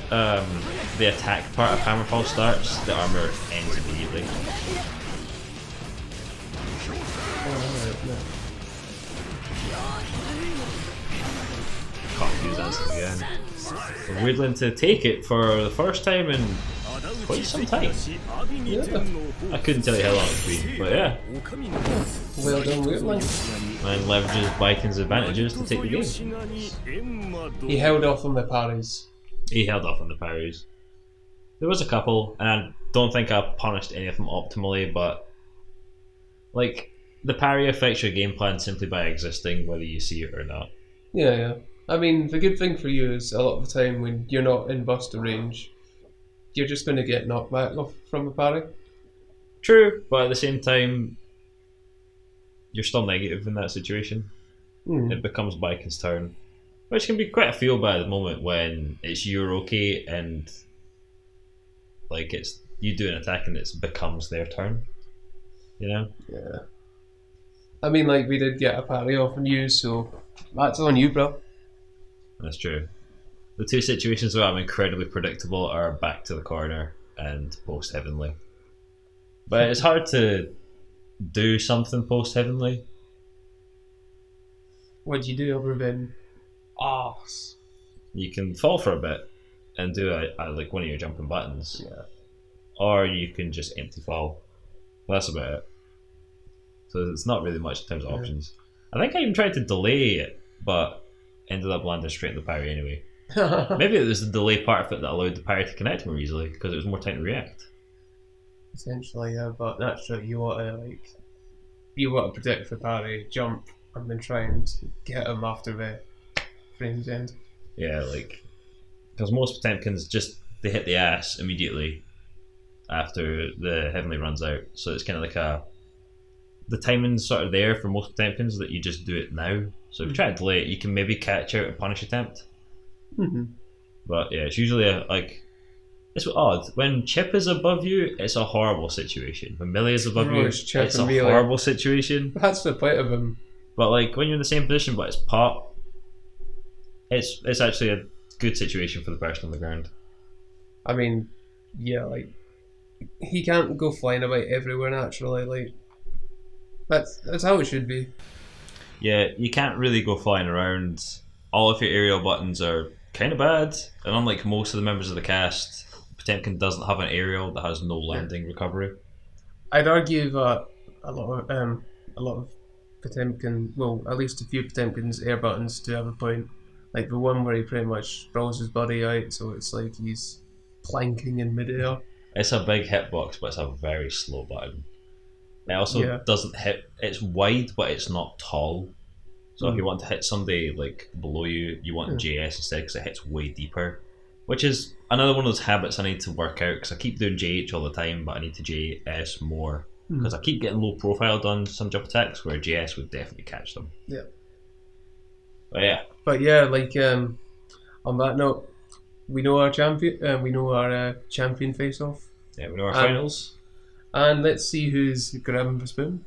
Speaker 2: the attack part of Hammerfall starts, the armour ends immediately. Can't use that again. We're willing to take it for the first time in quite some time.
Speaker 1: Yeah.
Speaker 2: I couldn't tell you how long it's been, but yeah.
Speaker 1: Well done, Weirdling.
Speaker 2: And leverages Viking's advantages to take the game.
Speaker 1: He held off on the parries.
Speaker 2: He held off on the parries. There was a couple, and I don't think I punished any of them optimally, but like the parry affects your game plan simply by existing, whether you see it or not.
Speaker 1: Yeah. I mean, the good thing for you is a lot of the time when you're not in buster range, you're just going to get knocked back off from a parry.
Speaker 2: True, but at the same time, you're still negative in that situation. It becomes Viking's turn, which can be quite a feel bad moment when it's your okay and like it's you do an attack and it becomes their turn. You know?
Speaker 1: Yeah. I mean, like we did get a parry off on you, so that's on you, bro.
Speaker 2: That's true. The two situations where I'm incredibly predictable are back to the corner and post heavenly. But it's hard to do something post heavenly.
Speaker 1: What'd you do other than arse?
Speaker 2: You can fall for a bit and do like one of your jumping buttons.
Speaker 1: Yeah.
Speaker 2: Or you can just empty fall. That's about it. So it's not really much in terms of options. I think I even tried to delay it, but ended up landing straight in the parry anyway. Maybe it was the delay part of it that allowed the parry to connect more easily because it was more time to react.
Speaker 1: Essentially, yeah, but that's true. You want to predict the parry, jump, and then try and get him after the frame's end.
Speaker 2: Yeah, like because most Potemkins they hit the ass immediately after the heavenly runs out, so it's kind of like the timing's sort of there for most Potemkins that you just do it now. So if you try to delay it, you can maybe catch out a punish attempt. But yeah, it's usually it's odd. When Chip is above you, it's a horrible situation. When Melee is above you, it's a horrible situation.
Speaker 1: That's the point of him.
Speaker 2: But like when you're in the same position but it's pop, it's actually a good situation for the person on the ground.
Speaker 1: I mean, yeah, like he can't go flying about everywhere naturally, like that's how it should be.
Speaker 2: Yeah, you can't really go flying around. All of your aerial buttons are kind of bad, and unlike most of the members of the cast, Potemkin doesn't have an aerial that has no landing recovery.
Speaker 1: I'd argue that a lot of Potemkin, well, at least a few Potemkin's air buttons do have a point. Like the one where he pretty much sprawls his body out, so it's like he's planking in midair.
Speaker 2: It's a big hitbox, but it's a very slow button. It also doesn't hit. It's wide, but it's not tall. So if you want to hit somebody like below you, you want JS instead because it hits way deeper. Which is another one of those habits I need to work out because I keep doing JH all the time, but I need to JS more because I keep getting low profiled on some jump attacks where JS would definitely catch them.
Speaker 1: Yeah.
Speaker 2: But
Speaker 1: yeah, like on that note, we know our champion. We know our champion face-off.
Speaker 2: Yeah, we know our finals.
Speaker 1: And let's see who's grabbing the spoon.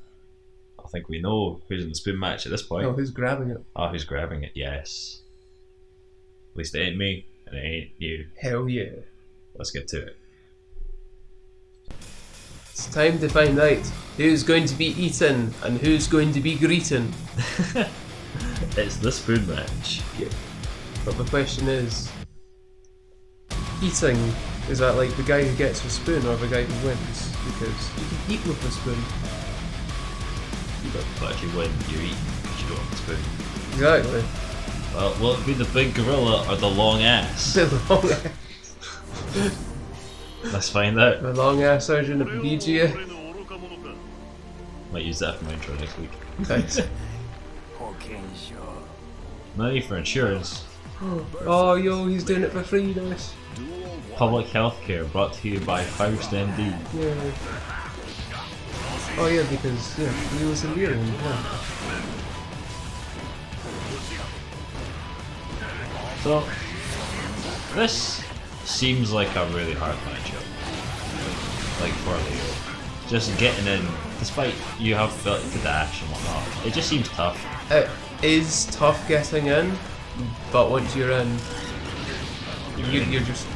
Speaker 2: I think we know who's in the spoon match at this point.
Speaker 1: No, who's grabbing it?
Speaker 2: Oh, who's grabbing it? Yes. At least it ain't me, and it ain't you.
Speaker 1: Hell yeah.
Speaker 2: Let's get to it.
Speaker 1: It's time to find out who's going to be eaten and who's going to be greeten.
Speaker 2: It's the spoon match.
Speaker 1: Yeah. But the question is, eating, is that like the guy who gets the spoon or the guy who wins? Because you can eat with the spoon.
Speaker 2: But if you win, you eat because you don't have the spoon.
Speaker 1: Exactly.
Speaker 2: Well, will it be the big gorilla or the long ass?
Speaker 1: The long ass.
Speaker 2: Let's find out.
Speaker 1: The long ass version of the BGA.
Speaker 2: Might use that for my intro next week.
Speaker 1: Thanks.
Speaker 2: Money for insurance.
Speaker 1: Oh, yo, he's doing it for free, nice.
Speaker 2: Public healthcare brought to you by Faust MD.
Speaker 1: Yeah. Oh yeah, because he was a leader. Yeah.
Speaker 2: So this seems like a really hard matchup. Like for Leo. Just getting in, despite you have ability to dash and whatnot, it just seems tough.
Speaker 1: It is tough getting in, but once you're in, you just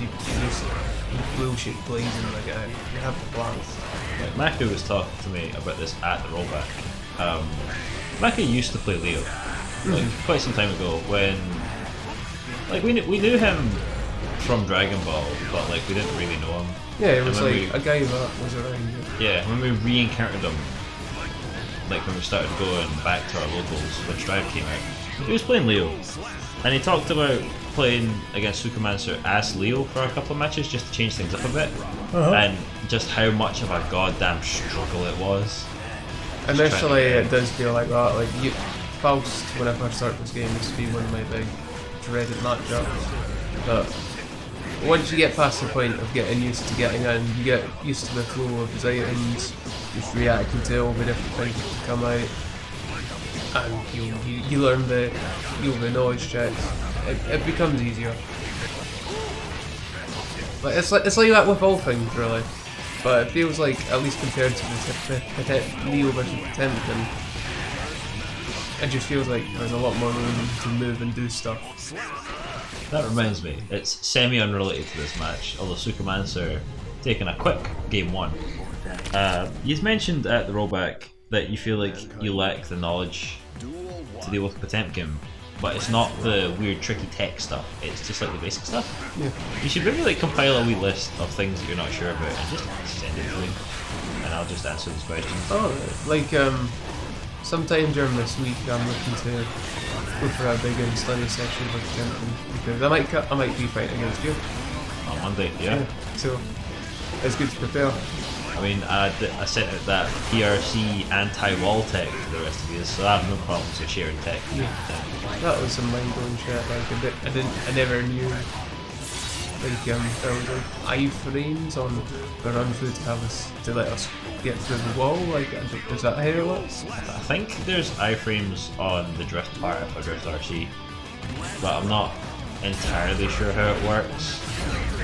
Speaker 1: bullshit blazing like it. You have the plans.
Speaker 2: Like, Maka was talking to me about this at the Rollback. Maka used to play Leo, like quite some time ago when, like we knew him from Dragon Ball, but like we didn't really know him.
Speaker 1: Yeah, it was like a guy that was around.
Speaker 2: Yeah, when we re-encountered him, like when we started going back to our locals when Strive came out, he was playing Leo, and he talked about playing against Sukumancer as Leo for a couple of matches just to change things up a bit, and just how much of a goddamn struggle it was.
Speaker 1: Initially, it does feel like that. Like Faust, when I first started this game, used to be one of my big dreaded matchups, but once you get past the point of getting used to getting in, you get used to the flow of his items, just reacting to all the different things that come out, and you learn the knowledge checks. It becomes easier. Like it's like that with all things really, but it feels like, at least compared to the Neo versus Potemkin, it just feels like there's a lot more room to move and do stuff.
Speaker 2: That reminds me, it's semi-unrelated to this match, although Sukumancer taking a quick game 1. You've mentioned at the Rollback that you feel like you lack the knowledge to deal with Potemkin, but it's not the weird tricky tech stuff, it's just like the basic stuff.
Speaker 1: Yeah.
Speaker 2: You should maybe like compile a wee list of things that you're not sure about and just send it to me, and I'll just answer those questions.
Speaker 1: Oh, like sometime during this week I'm looking to go for a big study session with Potemkin, because I might be fighting against you.
Speaker 2: On Monday, yeah.
Speaker 1: So it's good to prepare.
Speaker 2: I mean, I sent out that PRC anti-wall tech to the rest of you, so I have no problems with sharing tech.
Speaker 1: Yeah. That was some mind-blowing shit. Like I never knew. Like there was like iframes on the run through to let us get through the wall. Like, is that how it works?
Speaker 2: I think there's iframes on the drift part for Drift RC, but I'm not entirely sure how it works.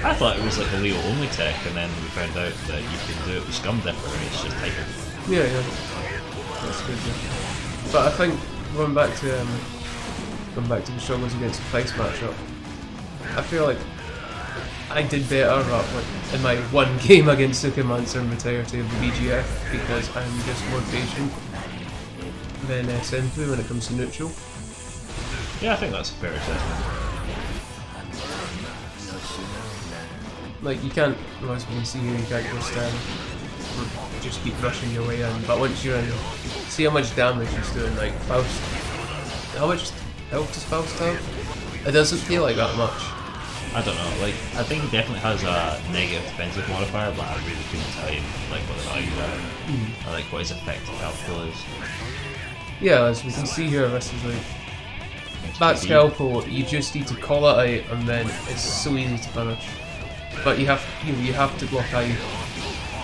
Speaker 2: I thought it was like a Leo only tech, and then we found out that you can do it with Scum Dipper, and it's just typing.
Speaker 1: Yeah, that's good. Yeah. But I think going back to the struggles against the Price matchup, I feel like I did better in my one game against Sukumancer in the entirety of the BGF because I'm just more patient than Senpu when it comes to neutral.
Speaker 2: Yeah, I think that's a fair assessment.
Speaker 1: Like you can't, as we can see here, you can't just keep rushing your way in. But once you're in, see how much damage he's doing. Like Faust, how much health does Faust have? It doesn't feel like that much.
Speaker 2: I don't know. Like I think he definitely has a negative defensive modifier, but I really couldn't tell you like what the values are, or like what his effective health pool is.
Speaker 1: Yeah, as we can see here, this is like that scalpel. You just need to call it out, and then it's so easy to finish. But you have to block out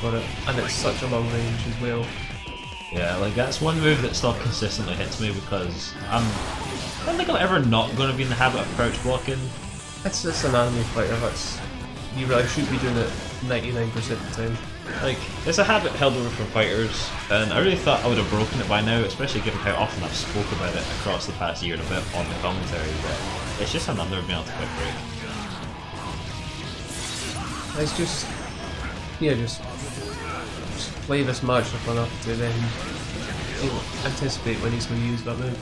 Speaker 1: for it, and it's such a long range as well.
Speaker 2: Yeah, like that's one move that still consistently hits me because I don't think I'm ever not going to be in the habit of crouch blocking.
Speaker 1: It's just an anime fighter. You really should be doing it 99% of the time.
Speaker 2: Like it's a habit held over from fighters, and I really thought I would have broken it by now, especially given how often I've spoke about it across the past year and a bit on the commentary. But it's just another being able to quick break.
Speaker 1: It's just play this match up enough to then anticipate when he's going to use that move.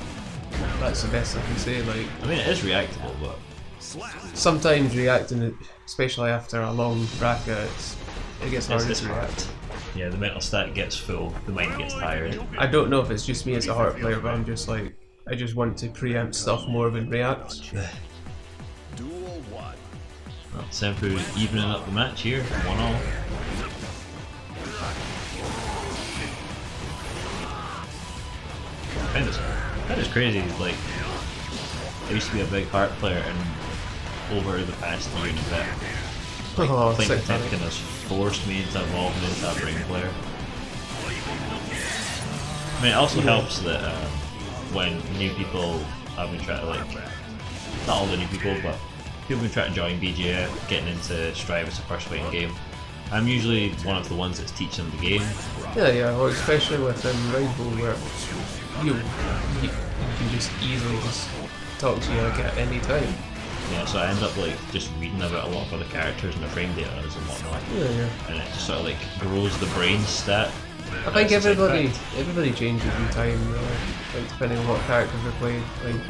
Speaker 1: That's the best I can say. Like,
Speaker 2: I mean, it is reactable, but
Speaker 1: sometimes reacting, especially after a long bracket, it gets harder to react.
Speaker 2: Yeah, the mental stat gets full, the mind gets tired.
Speaker 1: I don't know if it's just me as a heart player, but I'm just like, I just want to preempt stuff more than react.
Speaker 2: Well, Senpu evening up the match here, 1-all. That is crazy. Like, I used to be a big heart player, and over the past year and a bit, like, playing Potemkin has forced me into evolving into a brain player. I mean, it also helps that when new people have been trying to, like, not all the new people, but people been trying to join BGF, getting into Strive as a first fighting game, I'm usually one of the ones that's teaching the game.
Speaker 1: Yeah, well, especially with Rainbow, where you can just easily just talk to you like at any time.
Speaker 2: Yeah, so I end up like just reading about a lot of other characters and their frame data and whatnot.
Speaker 1: Yeah.
Speaker 2: And it just sort of like grows the brain stat.
Speaker 1: I think everybody changes in time, like depending on what characters are played. Like,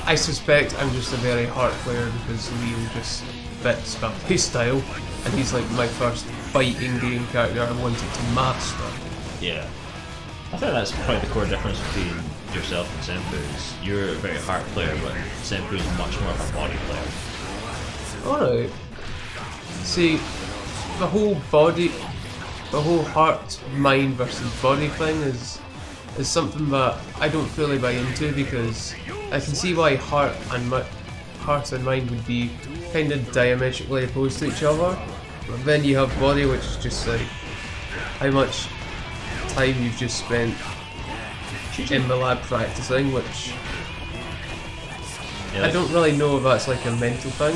Speaker 1: I suspect I'm just a very hard player because Leo just fits my play style, and he's like my first fighting game character I wanted to master.
Speaker 2: Yeah. I think that's probably the core difference between yourself and Senpu is you're a very heart player, but Senpu is much more of a body player.
Speaker 1: Alright. See, the whole heart, mind versus body thing is something that I don't fully buy into, because I can see why heart and mind would be kind of diametrically opposed to each other, but then you have body, which is just like how much time you've just spent in the lab practicing, which I don't really know if that's like a mental thing.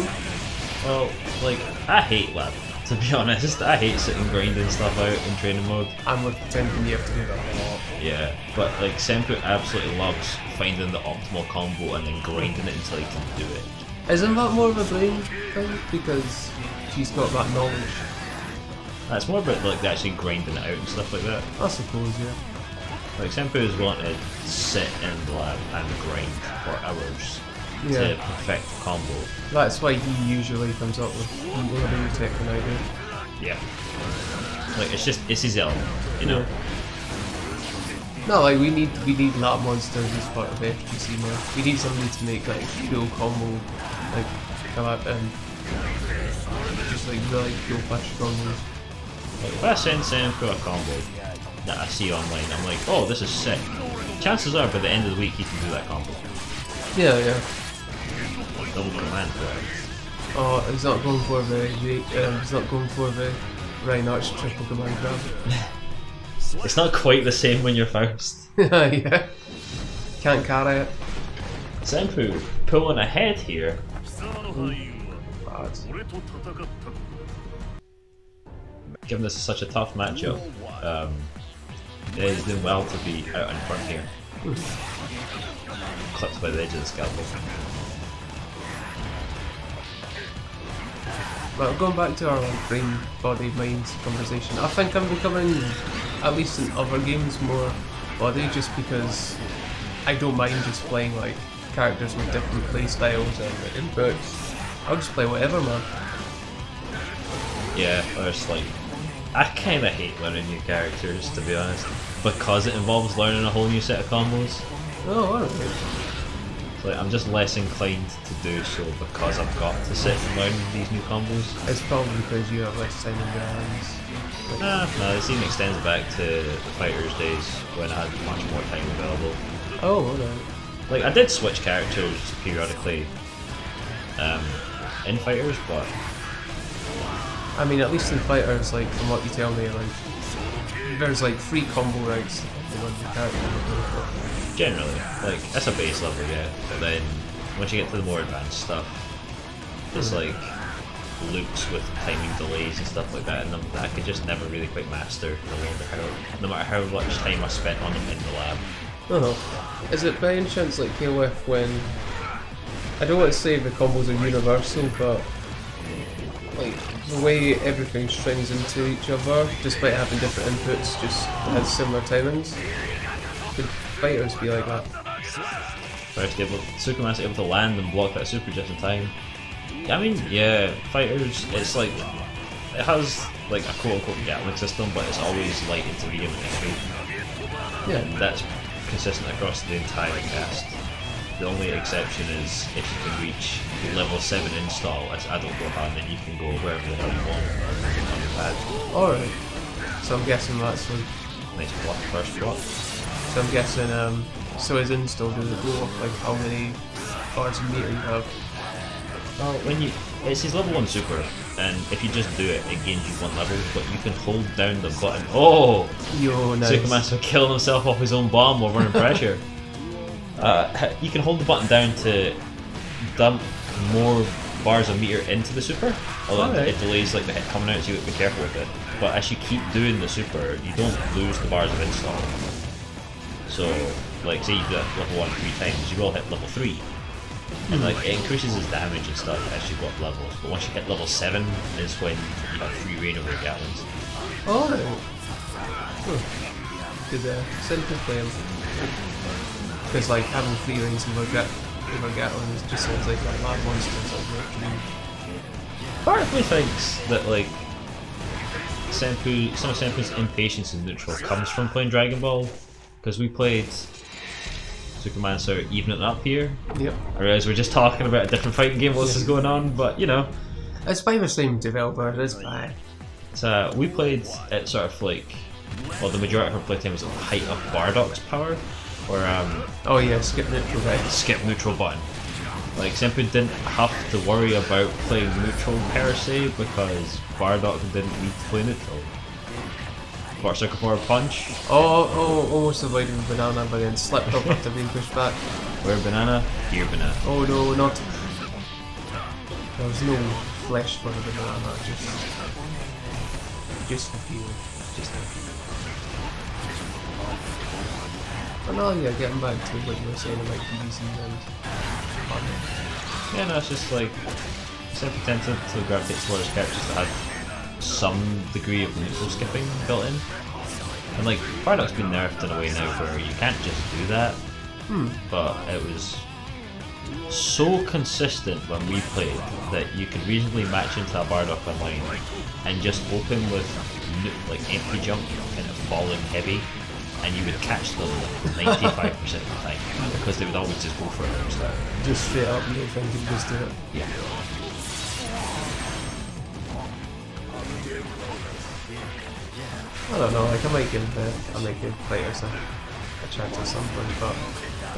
Speaker 2: Well, like, I hate lab, to be honest. I hate sitting grinding stuff out in training mode.
Speaker 1: And with pretending you have to do that a lot.
Speaker 2: Yeah, but like Senpu absolutely loves finding the optimal combo and then grinding it until he can do it.
Speaker 1: Isn't that more of a brain thing? Because she's got that knowledge.
Speaker 2: It's more about like actually grinding it out and stuff like that.
Speaker 1: I suppose, yeah.
Speaker 2: Like Senpu is willing to sit in the lab and grind for hours to perfect the combo.
Speaker 1: That's why he usually comes up with more better tech than I do.
Speaker 2: Yeah. Like it's his element, you know.
Speaker 1: Yeah. No, like we need lab monsters as part of FGC now. We need somebody to make like cool combo, like come up and just like really cool push combos.
Speaker 2: Like if I send Senpu a combo that I see online, I'm like, oh, this is sick. Chances are by the end of the week he can do that combo.
Speaker 1: Yeah.
Speaker 2: Double command for it.
Speaker 1: Oh, he's not going for the Reinhardt's triple command grab.
Speaker 2: It's not quite the same when you're first.
Speaker 1: Yeah. Can't carry it.
Speaker 2: Senpu pulling ahead here.
Speaker 1: Bad.
Speaker 2: Given this is such a tough matchup, he's doing well to be out in front here. Clipped by the edge of the scalpel.
Speaker 1: Well, going back to our like, brain, body, mind conversation, I think I'm becoming, at least in other games, more body, just because I don't mind just playing like characters with different play styles and inputs. I'll just play whatever, man.
Speaker 2: Yeah, there's like, I kind of hate learning new characters, to be honest, because it involves learning a whole new set of combos.
Speaker 1: Oh, alright.
Speaker 2: Like, I'm just less inclined to do so because I've got to sit and learn these new combos.
Speaker 1: It's probably because you have less time in your hands.
Speaker 2: No, the scene extends back to the Fighters days when I had much more time available.
Speaker 1: Oh, alright.
Speaker 2: Like, I did switch characters periodically in Fighters, but
Speaker 1: I mean, at least in Fighters, like, from what you tell me, like, there's like 3 combo routes for one character.
Speaker 2: Generally, like, that's a base level, yeah, but then once you get to the more advanced stuff, there's like loops with timing delays and stuff like that, and that I could just never really quite master no matter how much time I spent on them in the lab.
Speaker 1: Oh, is it by any chance like KOF when, I don't want to say the combos are universal, but like the way everything strings into each other, despite having different inputs, just has similar timings? Could Fighters be like that?
Speaker 2: Sukuma's able to land and block that super just in time. I mean, yeah, Fighters, it's like, it has like a quote-unquote Gatling system, but it's always light into medium entry.
Speaker 1: Yeah.
Speaker 2: And that's consistent across the entire cast. The only exception is if you can reach level 7 install as Adult Gohan, then you can go wherever the hell you want on your pad.
Speaker 1: Alright. So I'm guessing that's like...
Speaker 2: Nice block, first block.
Speaker 1: So I'm guessing, so his install does it go off like how many bars of meter you have?
Speaker 2: Well, it's his level 1 super, and if you just do it, it gains you 1 level, but you can hold down the button. Oh!
Speaker 1: Yo, nice.
Speaker 2: Sukuma's killing himself off his own bomb while running pressure. You can hold the button down to dump more bars a meter into the super, although it delays like the hit coming out, so you have to be careful with it. But as you keep doing the super, you don't lose the bars of install. So, like, say you do it level 1 3 times, you will hit level 3. And like, it increases his damage and stuff as you go up levels, but once you hit level 7 is when you have free reign over Gatlins.
Speaker 1: Oh, good simple play him. Because like having free reigns over Gatlins just sounds like a mad monster or something.
Speaker 2: Part of me thinks that like some of Senpu's impatience in neutral comes from playing Dragon Ball, because we played Superman so even it up here.
Speaker 1: Yep.
Speaker 2: I realise we're just talking about a different fighting game while this is going on, but you know.
Speaker 1: It's by the same developer, it's fine.
Speaker 2: So we played at sort of like, well, the majority of our playtime was at the height of Bardock's power, where
Speaker 1: oh yeah, skip neutral, right?
Speaker 2: Skip neutral button. Like Senpu didn't have to worry about playing neutral per se because Bardock didn't need to play neutral. Quarter circle forward punch.
Speaker 1: Oh, almost avoided banana, but then slipped up after being pushed back.
Speaker 2: Where banana? Here banana.
Speaker 1: Oh no, not. There was no flesh for the banana, just the feel. Just the feel. But no, yeah, getting back to what you were saying about PVC and fun.
Speaker 2: Yeah, no, it's just like Senpu tended to gravitate towards characters that had some degree of neutral skipping built in. And like, Bardock's been nerfed in a way now where you can't just do that. But it was so consistent when we played that you could reasonably match into a Bardock online and just open with like empty jump kind of falling heavy, and you would catch them 95% of the time because they would always just go for it from start.
Speaker 1: Just straight up, you don't think you can just do it.
Speaker 2: Yeah.
Speaker 1: I don't know, like I might give players a chance at some point, but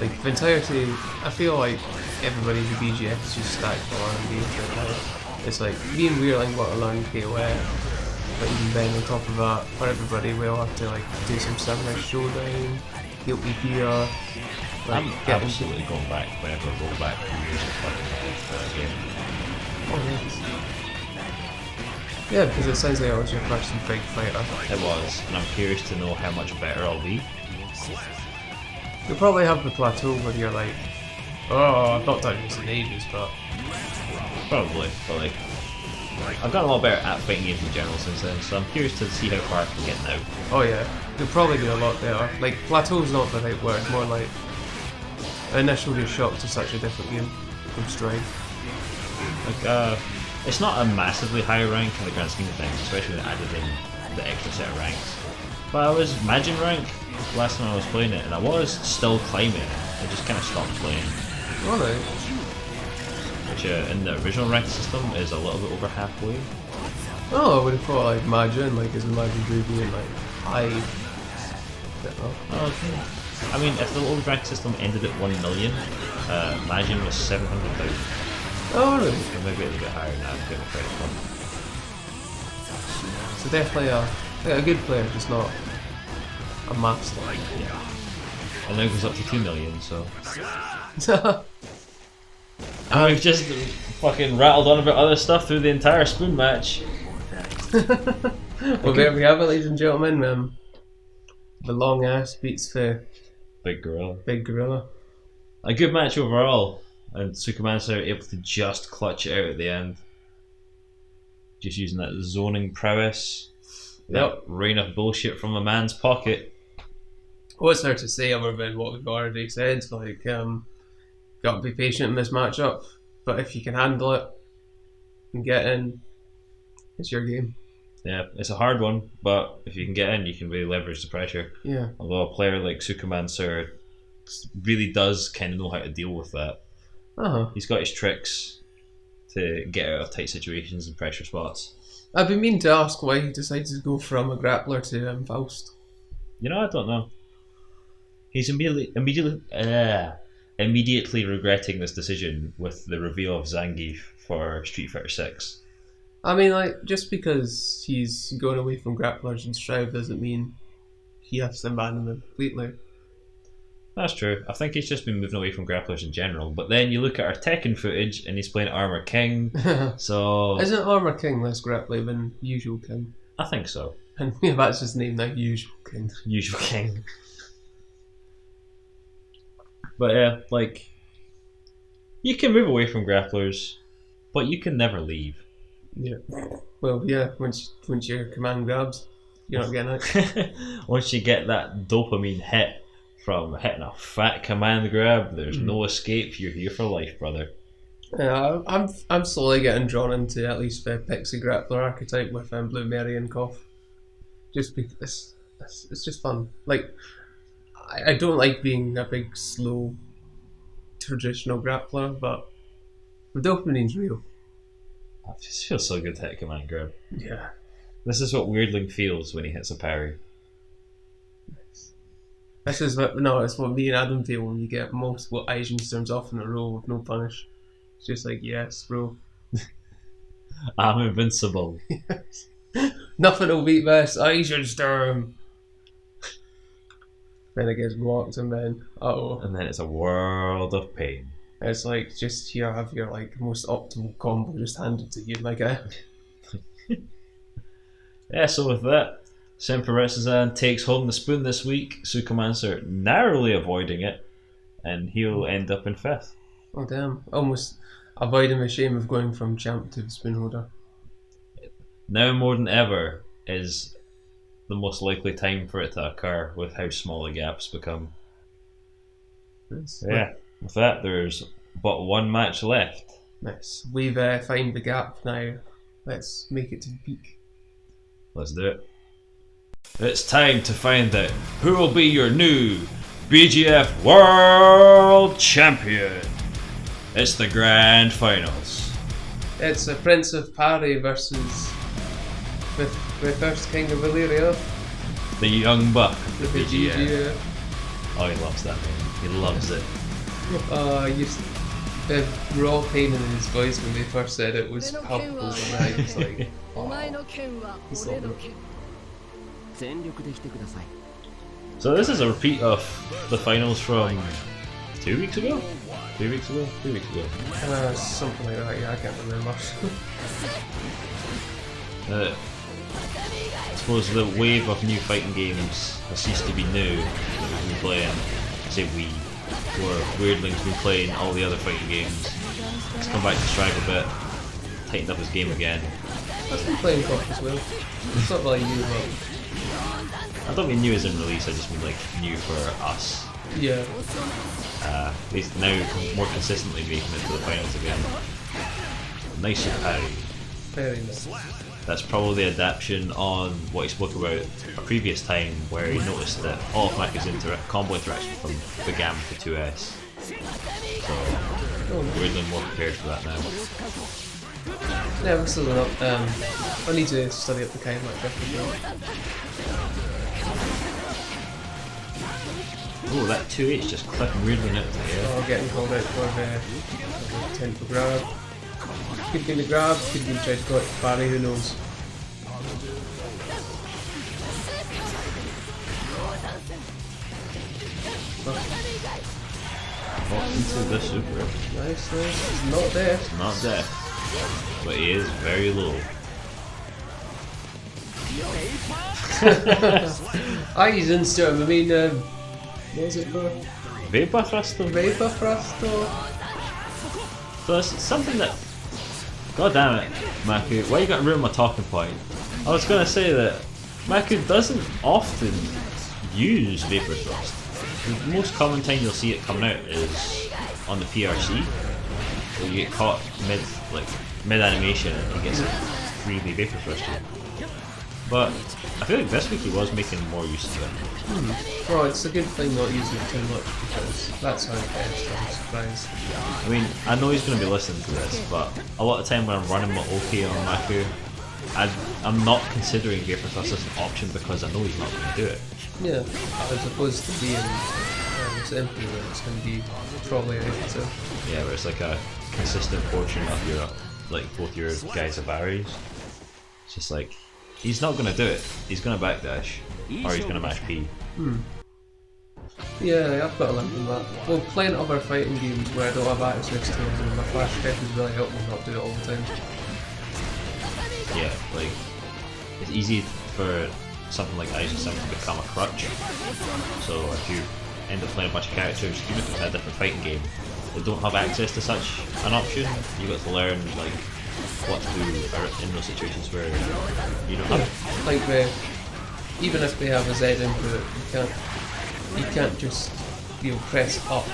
Speaker 1: like the entirety, I feel like everybody in the BGF is just stacked for R&D right now. It's like me and Weirling got to learn KOF, but even then on top of that, for everybody we'll have to like do some Samurai Showdown, Guilty Gear. Like,
Speaker 2: I'm absolutely going back whenever Rollback years of fucking game.
Speaker 1: Oh yes. Yeah, because it sounds like it was your first big fighter.
Speaker 2: It was, and I'm curious to know how much better I'll be.
Speaker 1: You'll probably have the plateau where you're like, oh, I've not done this in ages, but...
Speaker 2: Probably, but like, I've gotten a lot better at fighting games in general since then, so I'm curious to see how far I can get now.
Speaker 1: Oh yeah, you'll probably do a lot better. Like, plateau's not the right word, more like initial just shock to such a different game from Stride.
Speaker 2: Like, it's not a massively high rank in the grand scheme of things, especially when I added in the extra set of ranks. But I was Majin rank last time I was playing it, and I was still climbing. I just kind of stopped playing.
Speaker 1: Alright.
Speaker 2: Which in the original rank system is a little bit over halfway.
Speaker 1: Oh, I would have thought like Majin, like is Majin Ruby and like high.
Speaker 2: Oh, okay. I mean, if the old rank system ended at 1 million, Majin was 700,000.
Speaker 1: Oh really?
Speaker 2: So maybe it's a bit higher now, I'm getting credit for.
Speaker 1: So definitely a good player, just not a master.
Speaker 2: Yeah. And now it goes up to 2 million, so... And we've just fucking rattled on about other stuff through the entire spoon match.
Speaker 1: Well, there we have it, ladies and gentlemen. The long ass beats the
Speaker 2: Big Gorilla.
Speaker 1: Big Gorilla.
Speaker 2: A good match overall, and Sukumansa able to just clutch it out at the end. Just using that zoning prowess. That rain of bullshit from a man's pocket.
Speaker 1: What's there to say other than what we've already said? Like, got to be patient in this matchup, but if you can handle it and get in, it's your game.
Speaker 2: Yeah, it's a hard one, but if you can get in, you can really leverage the pressure.
Speaker 1: Yeah.
Speaker 2: Although a player like Sukumansa really does kind of know how to deal with that. He's got his tricks to get out of tight situations and pressure spots.
Speaker 1: I've been meaning to ask why he decided to go from a grappler to Faust.
Speaker 2: You know, I don't know. He's immediately regretting this decision with the reveal of Zangief for Street Fighter 6.
Speaker 1: I mean, like, just because he's going away from grapplers and Shroud doesn't mean he has to abandon them completely.
Speaker 2: That's true. I think he's just been moving away from grapplers in general. But then you look at our Tekken footage and he's playing Armor King. So
Speaker 1: isn't Armor King less grapply than Usual King?
Speaker 2: I think so.
Speaker 1: And yeah, that's his name now, Usual King.
Speaker 2: Usual King. But yeah, like, you can move away from grapplers, but you can never leave.
Speaker 1: Yeah. Well, yeah, once your command grabs, you're not getting it.
Speaker 2: Once you get that dopamine hit from hitting a fat command grab, there's no escape. You're here for life, brother.
Speaker 1: Yeah, I'm slowly getting drawn into at least the Pixie Grappler archetype with Blue Mary and Koff. Just because it's just fun. Like, I don't like being a big, slow, traditional grappler, but the dopamine's real.
Speaker 2: It just feels so good to hit a command grab.
Speaker 1: Yeah.
Speaker 2: This is what Weirdling feels when he hits a parry.
Speaker 1: This is what it's what me and Adam feel when you get multiple Asian storms off in a row with no punish. It's just like, yes, bro.
Speaker 2: I'm invincible.
Speaker 1: Yes. Nothing will beat this Asian storm. Then it gets blocked and then
Speaker 2: and then it's a world of pain.
Speaker 1: It's like just you have your like most optimal combo just handed to you like a.
Speaker 2: Yeah, so with that, Semperetsusan takes home the spoon this week. Sukumancer narrowly avoiding it, and he'll end up in 5th.
Speaker 1: Oh damn! Almost avoiding the shame of going from champ to the spoon holder.
Speaker 2: Now more than ever is the most likely time for it to occur with how small the gaps become.
Speaker 1: Nice.
Speaker 2: Yeah, with that there's but one match left.
Speaker 1: Nice. We've found the gap now. Let's make it to the peak.
Speaker 2: Let's do it. It's time to find out who will be your new BGF World Champion. It's the Grand Finals.
Speaker 1: It's a Prince of Parry versus the first King of Illyria.
Speaker 2: The Young Buck.
Speaker 1: The BGF.
Speaker 2: Oh, he loves that name. He loves it.
Speaker 1: The raw pain in his voice when they first said it was palpable, and I was like, he's lovely.
Speaker 2: So this is a repeat of the finals from 2 weeks ago? 3 weeks ago? 2 weeks ago?
Speaker 1: Something like that, yeah, I can't remember.
Speaker 2: I suppose the wave of new fighting games has ceased to be new. We've been playing, I say we, where Weirdling's been playing all the other fighting games. He's come back to Strive a bit, tightened up his game again.
Speaker 1: I've been playing Koff as well. It's not really new, but
Speaker 2: I don't mean new as in release, I just mean like new for us.
Speaker 1: Yeah.
Speaker 2: He's now more consistently making it to the finals again. Nice parry.
Speaker 1: Very nice.
Speaker 2: That's probably the adaptation on what he spoke about a previous time where he noticed that all of Maku's combo interaction from the Gam to 2S. So we're doing more prepared for that now.
Speaker 1: Yeah, we're still not. I need to study up the Kai match after that.
Speaker 2: Oh, that 2H just clipping weirdly out of the air.
Speaker 1: Oh, getting called out for the tentacle grab. Could be the grab, could be trying to go at parry, who knows.
Speaker 2: Not into the super.
Speaker 1: Nice, nice. He's not dead.
Speaker 2: Not dead. But he is very low.
Speaker 1: He's instant. I mean, what was it for?
Speaker 2: Vapor Thruster.
Speaker 1: Vapor Thruster.
Speaker 2: So it's something that. God damn it, Maku. Why you got to ruin my talking point? I was going to say that Maku doesn't often use Vapor Thrust. The most common time you'll see it coming out is on the PRC, where you get caught mid animation and he gets it freely Vapor Thrusted. But I feel like this week he was making more use of it.
Speaker 1: Well, it's a good thing not using it too much because that's how it gets. I'm surprised.
Speaker 2: I mean, I know he's going to be listening to this, but a lot of the time when I'm running my OK on Maku, I'm not considering Vapor Thrust as an option because I know he's not going to do it.
Speaker 1: Yeah, as opposed to being empty where it's going to be probably effective.
Speaker 2: Yeah, where it's like a consistent portion of your, both your guys' parries. It's just like, he's not going to do it. He's going to backdash, or he's going to mash P.
Speaker 1: Yeah, I've got a limp in that. Well, playing other fighting games where I don't have access to it, and my flash has really helped me not do it all the time.
Speaker 2: Yeah, like, it's easy for something like Ice to become a crutch. So if you end up playing a bunch of characters, even if it's a different fighting game, that don't have access to such an option, you got to learn like what to do in those situations where you don't have it.
Speaker 1: Like even if they have a Z input, you can't just press up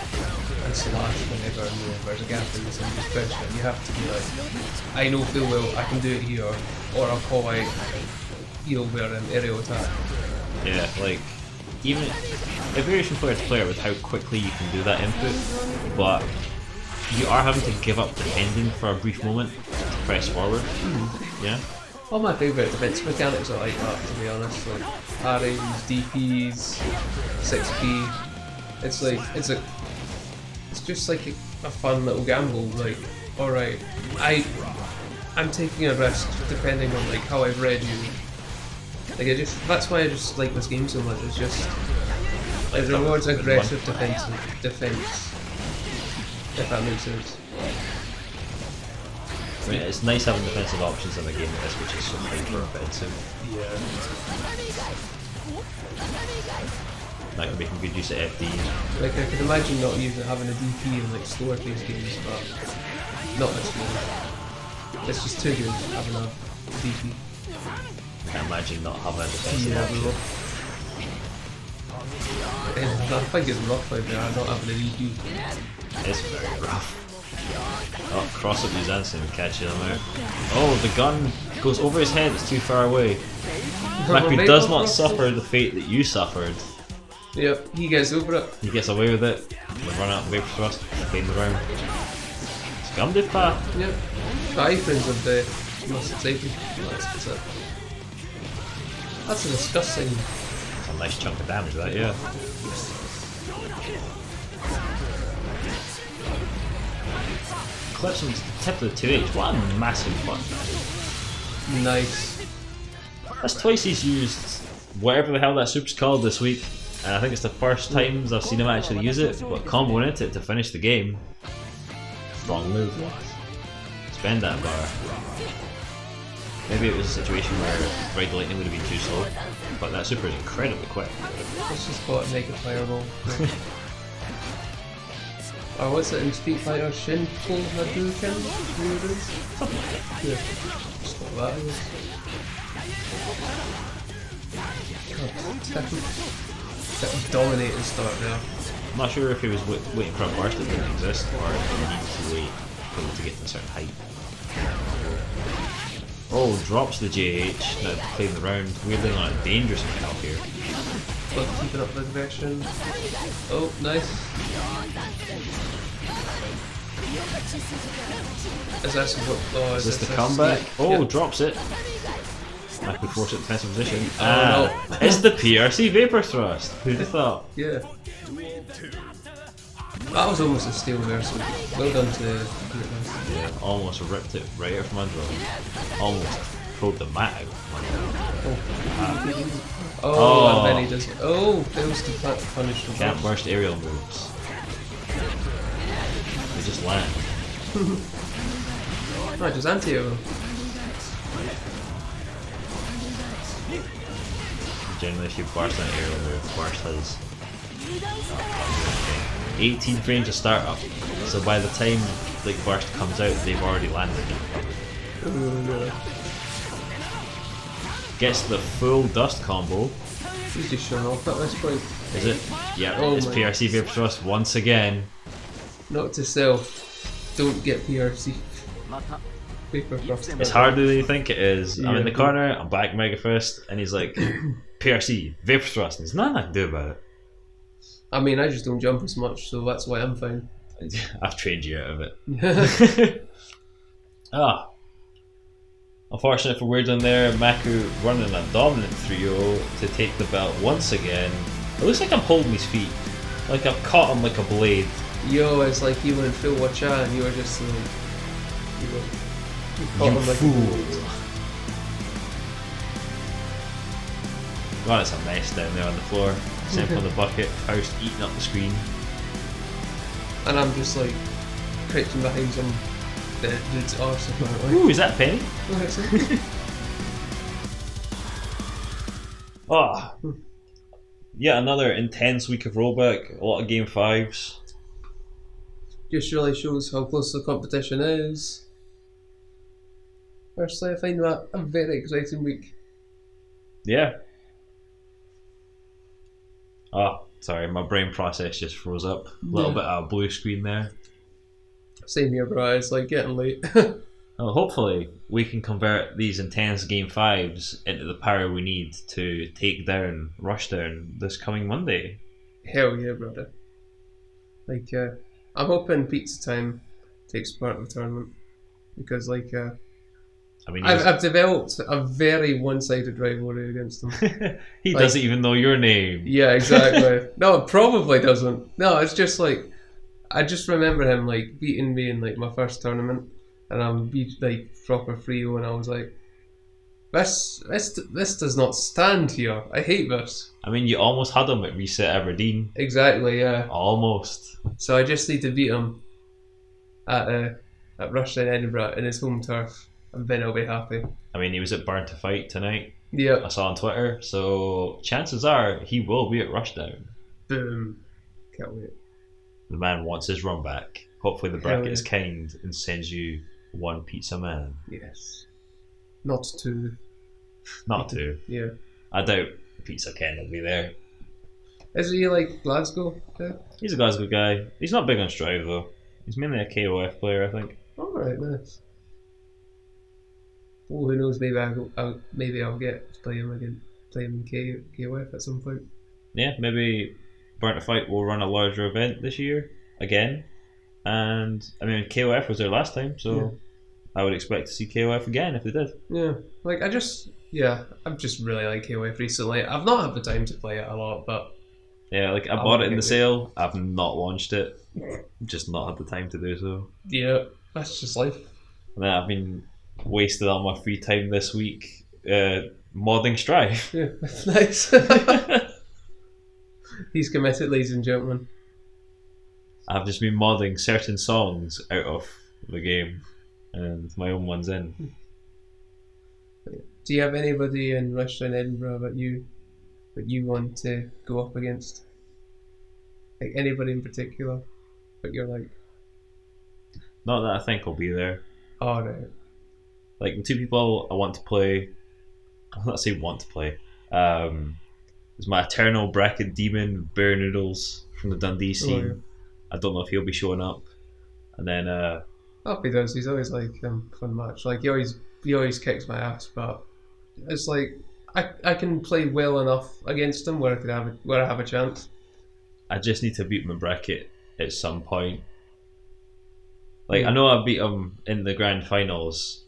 Speaker 1: and slash whenever there's a gap in this and just press it. You have to be like, I know full well I can do it here, or I'll call out where an aerial attack.
Speaker 2: Yeah, like even it varies from player to player with how quickly you can do that input, but you are having to give up defending for a brief moment to press forward. Yeah.
Speaker 1: All my favourite defense mechanics are like that, to be honest. Like parries, DPs, 6P. It's like it's just like a fun little gamble. Like, all right, I'm taking a risk depending on like how I've read you. Like that's why I just like this game so much. It's just like rewards aggressive defense, if that makes sense.
Speaker 2: I mean, it's nice having defensive options in a game like this, which is so hyper-offensive.
Speaker 1: Yeah.
Speaker 2: That can be some good use of FD.
Speaker 1: Like, I could imagine not having a DP in like slower paced games, but not this one. It's just too good having a DP.
Speaker 2: I can't imagine not having a defensive option.
Speaker 1: I think it's rough out there, not having a DP.
Speaker 2: It's very rough. Oh, cross up his answer and catch him out. Oh, the gun goes over his head, it's too far away. Maku does not suffer the fate that you suffered.
Speaker 1: Yep, he gets over it.
Speaker 2: He gets away with it. We run out of vapor thrust, clean the round. Scum diff path.
Speaker 1: Yep. The iframes of the must safety. That's it. That's a disgusting.
Speaker 2: That's a nice chunk of damage, that, yeah. Clips on the tip of the 2H. What a massive fuck that is.
Speaker 1: Nice.
Speaker 2: That's twice he's used whatever the hell that super's called this week. And I think it's the first times I've seen him actually use it, but comboing it to finish the game. Strong move. Spend that bar. Maybe it was a situation where Ride the Lightning would have been too slow, but that super is incredibly quick.
Speaker 1: Let's just call it Naked Fireball. Or what's it in Street Fighter? Shinpo Hadouken?
Speaker 2: Something like that.
Speaker 1: Yeah. Just what that is. God, dominating start there.
Speaker 2: I'm not sure if he was waiting for a burst that didn't exist, or if he needed to wait for him to get to a certain height. Oh, drops the JH, now playing the round. Weirdly not a dangerous amount here.
Speaker 1: But keeping up the aggression. Oh, nice. Is this what? Oh,
Speaker 2: is this the comeback? Oh, yep. Drops it. Maku force it defensive position.
Speaker 1: Oh, no.
Speaker 2: It's the PRC Vapor Thrust. Who'd have thought?
Speaker 1: Yeah. That was almost a steal reversal. Well done to
Speaker 2: yeah, almost ripped it right out from under him. Almost pulled the mat out from under him.
Speaker 1: And then he does. Oh, fails to punish the
Speaker 2: can't burst aerial moves. They just land.
Speaker 1: No, just anti-aerial.
Speaker 2: Generally, if you burst an aerial move, burst has 18 frames of startup. So by the time like burst comes out, they've already landed. Gets the full dust combo.
Speaker 1: He's just showing off at this point.
Speaker 2: Is it? Yeah,
Speaker 1: oh
Speaker 2: it's PRC Vapor Thrust once again.
Speaker 1: Note to self, don't get PRC Vapor Thrust.
Speaker 2: It's harder than you think it is. Yeah. I'm in the corner, I'm back Mega Fist, and he's like, PRC Vapor Thrust, and there's nothing I can do about it.
Speaker 1: I mean, I just don't jump as much, so that's why I'm fine.
Speaker 2: I've trained you out of it. Unfortunate for Weirdland there, Maku running a dominant 3-0 to take the belt once again. It looks like I'm holding his feet. Like I've caught him like a blade.
Speaker 1: Yo, it's like you were in full watch out and you were just like... You caught him like
Speaker 2: fool. God, it's a mess down there on the floor. accent from the bucket, Faust eating up the screen.
Speaker 1: And I'm just like crouching behind some dude's arse apparently.
Speaker 2: Ooh, is that a penny? Yeah, another intense week of rollback, a lot of game 5s.
Speaker 1: Just really shows how close the competition is. Personally, I find that a very exciting week.
Speaker 2: Yeah. Sorry, my brain process just froze up. A little bit of a blue screen there.
Speaker 1: Same here, bro. It's like getting late.
Speaker 2: Well, hopefully, we can convert these intense game 5s into the power we need to take down Rushdown this coming Monday.
Speaker 1: Hell yeah, brother. Like, I'm hoping Pizza Time takes part in the tournament. Because, like, I've developed a very one-sided rivalry against him.
Speaker 2: He doesn't even know your name.
Speaker 1: Yeah, exactly. No, it probably doesn't. No, it's just like, I just remember him like beating me in like my first tournament, and I'm like proper 3-0, and I was like, this does not stand here. I hate this.
Speaker 2: I mean, you almost had him at Reset Aberdeen.
Speaker 1: Exactly, yeah.
Speaker 2: Almost.
Speaker 1: So I just need to beat him at Rushdown Edinburgh in his home turf. And then I'll be happy.
Speaker 2: I mean, he was at Burn to Fight tonight.
Speaker 1: Yeah.
Speaker 2: I saw on Twitter, so chances are he will be at Rushdown.
Speaker 1: Boom. Can't wait.
Speaker 2: The man wants his run back. Hopefully the bracket is kind and sends you one pizza man.
Speaker 1: Yes. Not two.
Speaker 2: Not two.
Speaker 1: Yeah.
Speaker 2: I doubt Pizza Ken will be there.
Speaker 1: Is he like Glasgow? Yeah.
Speaker 2: He's a Glasgow guy. He's not big on Strive though. He's mainly a KOF player, I think.
Speaker 1: Alright, nice. Oh, who knows? Maybe I'll get to play him again. Play him in KOF at some point.
Speaker 2: Yeah, maybe Burn to Fight will run a larger event this year again. And I mean, KOF was there last time, so I would expect to see KOF again if they did.
Speaker 1: Yeah, like I've just really liked KOF recently. I've not had the time to play it a lot, but
Speaker 2: yeah, like I bought it in the sale. I've not launched it. Just not had the time to do so.
Speaker 1: Yeah, that's just life.
Speaker 2: And then I've been wasted all my free time this week modding Strive.
Speaker 1: Yeah, nice. He's committed, ladies and gentlemen.
Speaker 2: I've just been modding certain songs out of the game and my own ones in.
Speaker 1: Do you have anybody in Rushdown Edinburgh that you want to go up against? Like anybody in particular that you're like?
Speaker 2: Not that I think will be there.
Speaker 1: Oh, right.
Speaker 2: Like the two people I want to play, I'll not say want to play, is my eternal bracket demon Bear Noodles from the Dundee scene. Oh, yeah. I don't know if he'll be showing up. And then
Speaker 1: I hope he does. He's always like fun match. Like he always kicks my ass, but it's like I can play well enough against him where I have a chance.
Speaker 2: I just need to beat my bracket at some point. Like I know I beat him in the grand finals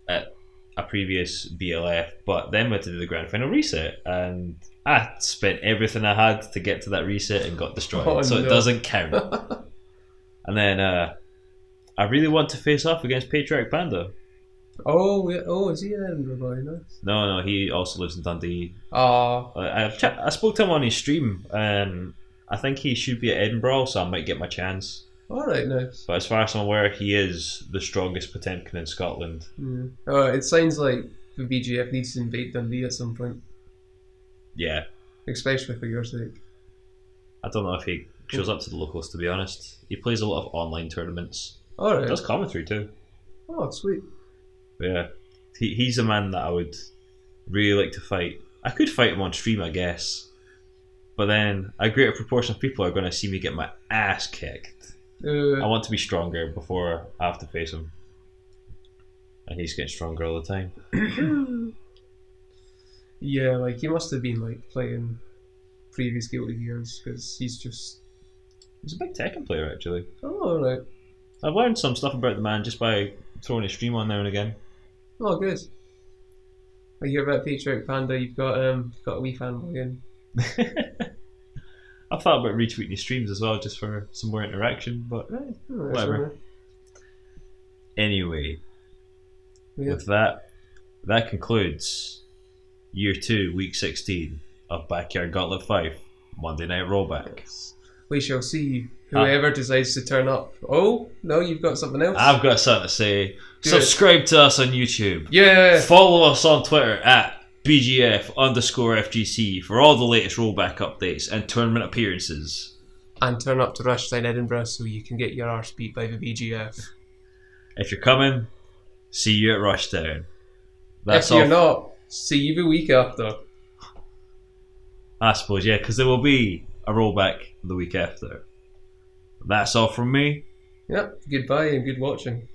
Speaker 2: at a previous BLF, but then went to do the grand final reset, and I spent everything I had to get to that reset and got destroyed, so it doesn't count. And then I really want to face off against Patriarch Panda.
Speaker 1: Oh, yeah. Oh, is he in Edinburgh? Nice.
Speaker 2: No, he also lives in Dundee.
Speaker 1: I
Speaker 2: spoke to him on his stream, and I think he should be at Edinburgh, so I might get my chance.
Speaker 1: Alright, nice.
Speaker 2: But as far as I'm aware, he is the strongest Potemkin in Scotland.
Speaker 1: It sounds like the VGF needs to invade Dundee at some point.
Speaker 2: Yeah.
Speaker 1: Especially for your sake.
Speaker 2: I don't know if he shows up to the locals, to be honest. He plays a lot of online tournaments.
Speaker 1: Alright.
Speaker 2: He does commentary too.
Speaker 1: Oh, sweet.
Speaker 2: But yeah. He's a man that I would really like to fight. I could fight him on stream, I guess. But then a greater proportion of people are going to see me get my ass kicked. I want to be stronger before I have to face him. And he's getting stronger all the time.
Speaker 1: Yeah, like he must have been like playing previous Guilty Gears because he's
Speaker 2: a big Tekken player actually.
Speaker 1: Oh, right.
Speaker 2: I've learned some stuff about the man just by throwing his stream on now and again.
Speaker 1: Oh, good. I hear about Patriarch Panda. You've got a wee fanboy in.
Speaker 2: I've thought about retweeting his streams as well, just for some more interaction, but whatever. Anyway, with that concludes Year 2, Week 16 of Backyard Gauntlet 5 Monday Night Rollback.
Speaker 1: Yes. We shall see whoever decides to turn up. Oh, no, you've got something else?
Speaker 2: I've got something to say. Subscribe to us on YouTube.
Speaker 1: Yeah.
Speaker 2: Follow us on Twitter at BGF_FGC for all the latest rollback updates and tournament appearances.
Speaker 1: And turn up to Rushdown Edinburgh so you can get your arse beat by the BGF.
Speaker 2: If you're coming, see you at Rushdown.
Speaker 1: If you're not, see you the week after.
Speaker 2: I suppose, yeah, because there will be a rollback the week after. That's all from me.
Speaker 1: Yep, goodbye and good watching.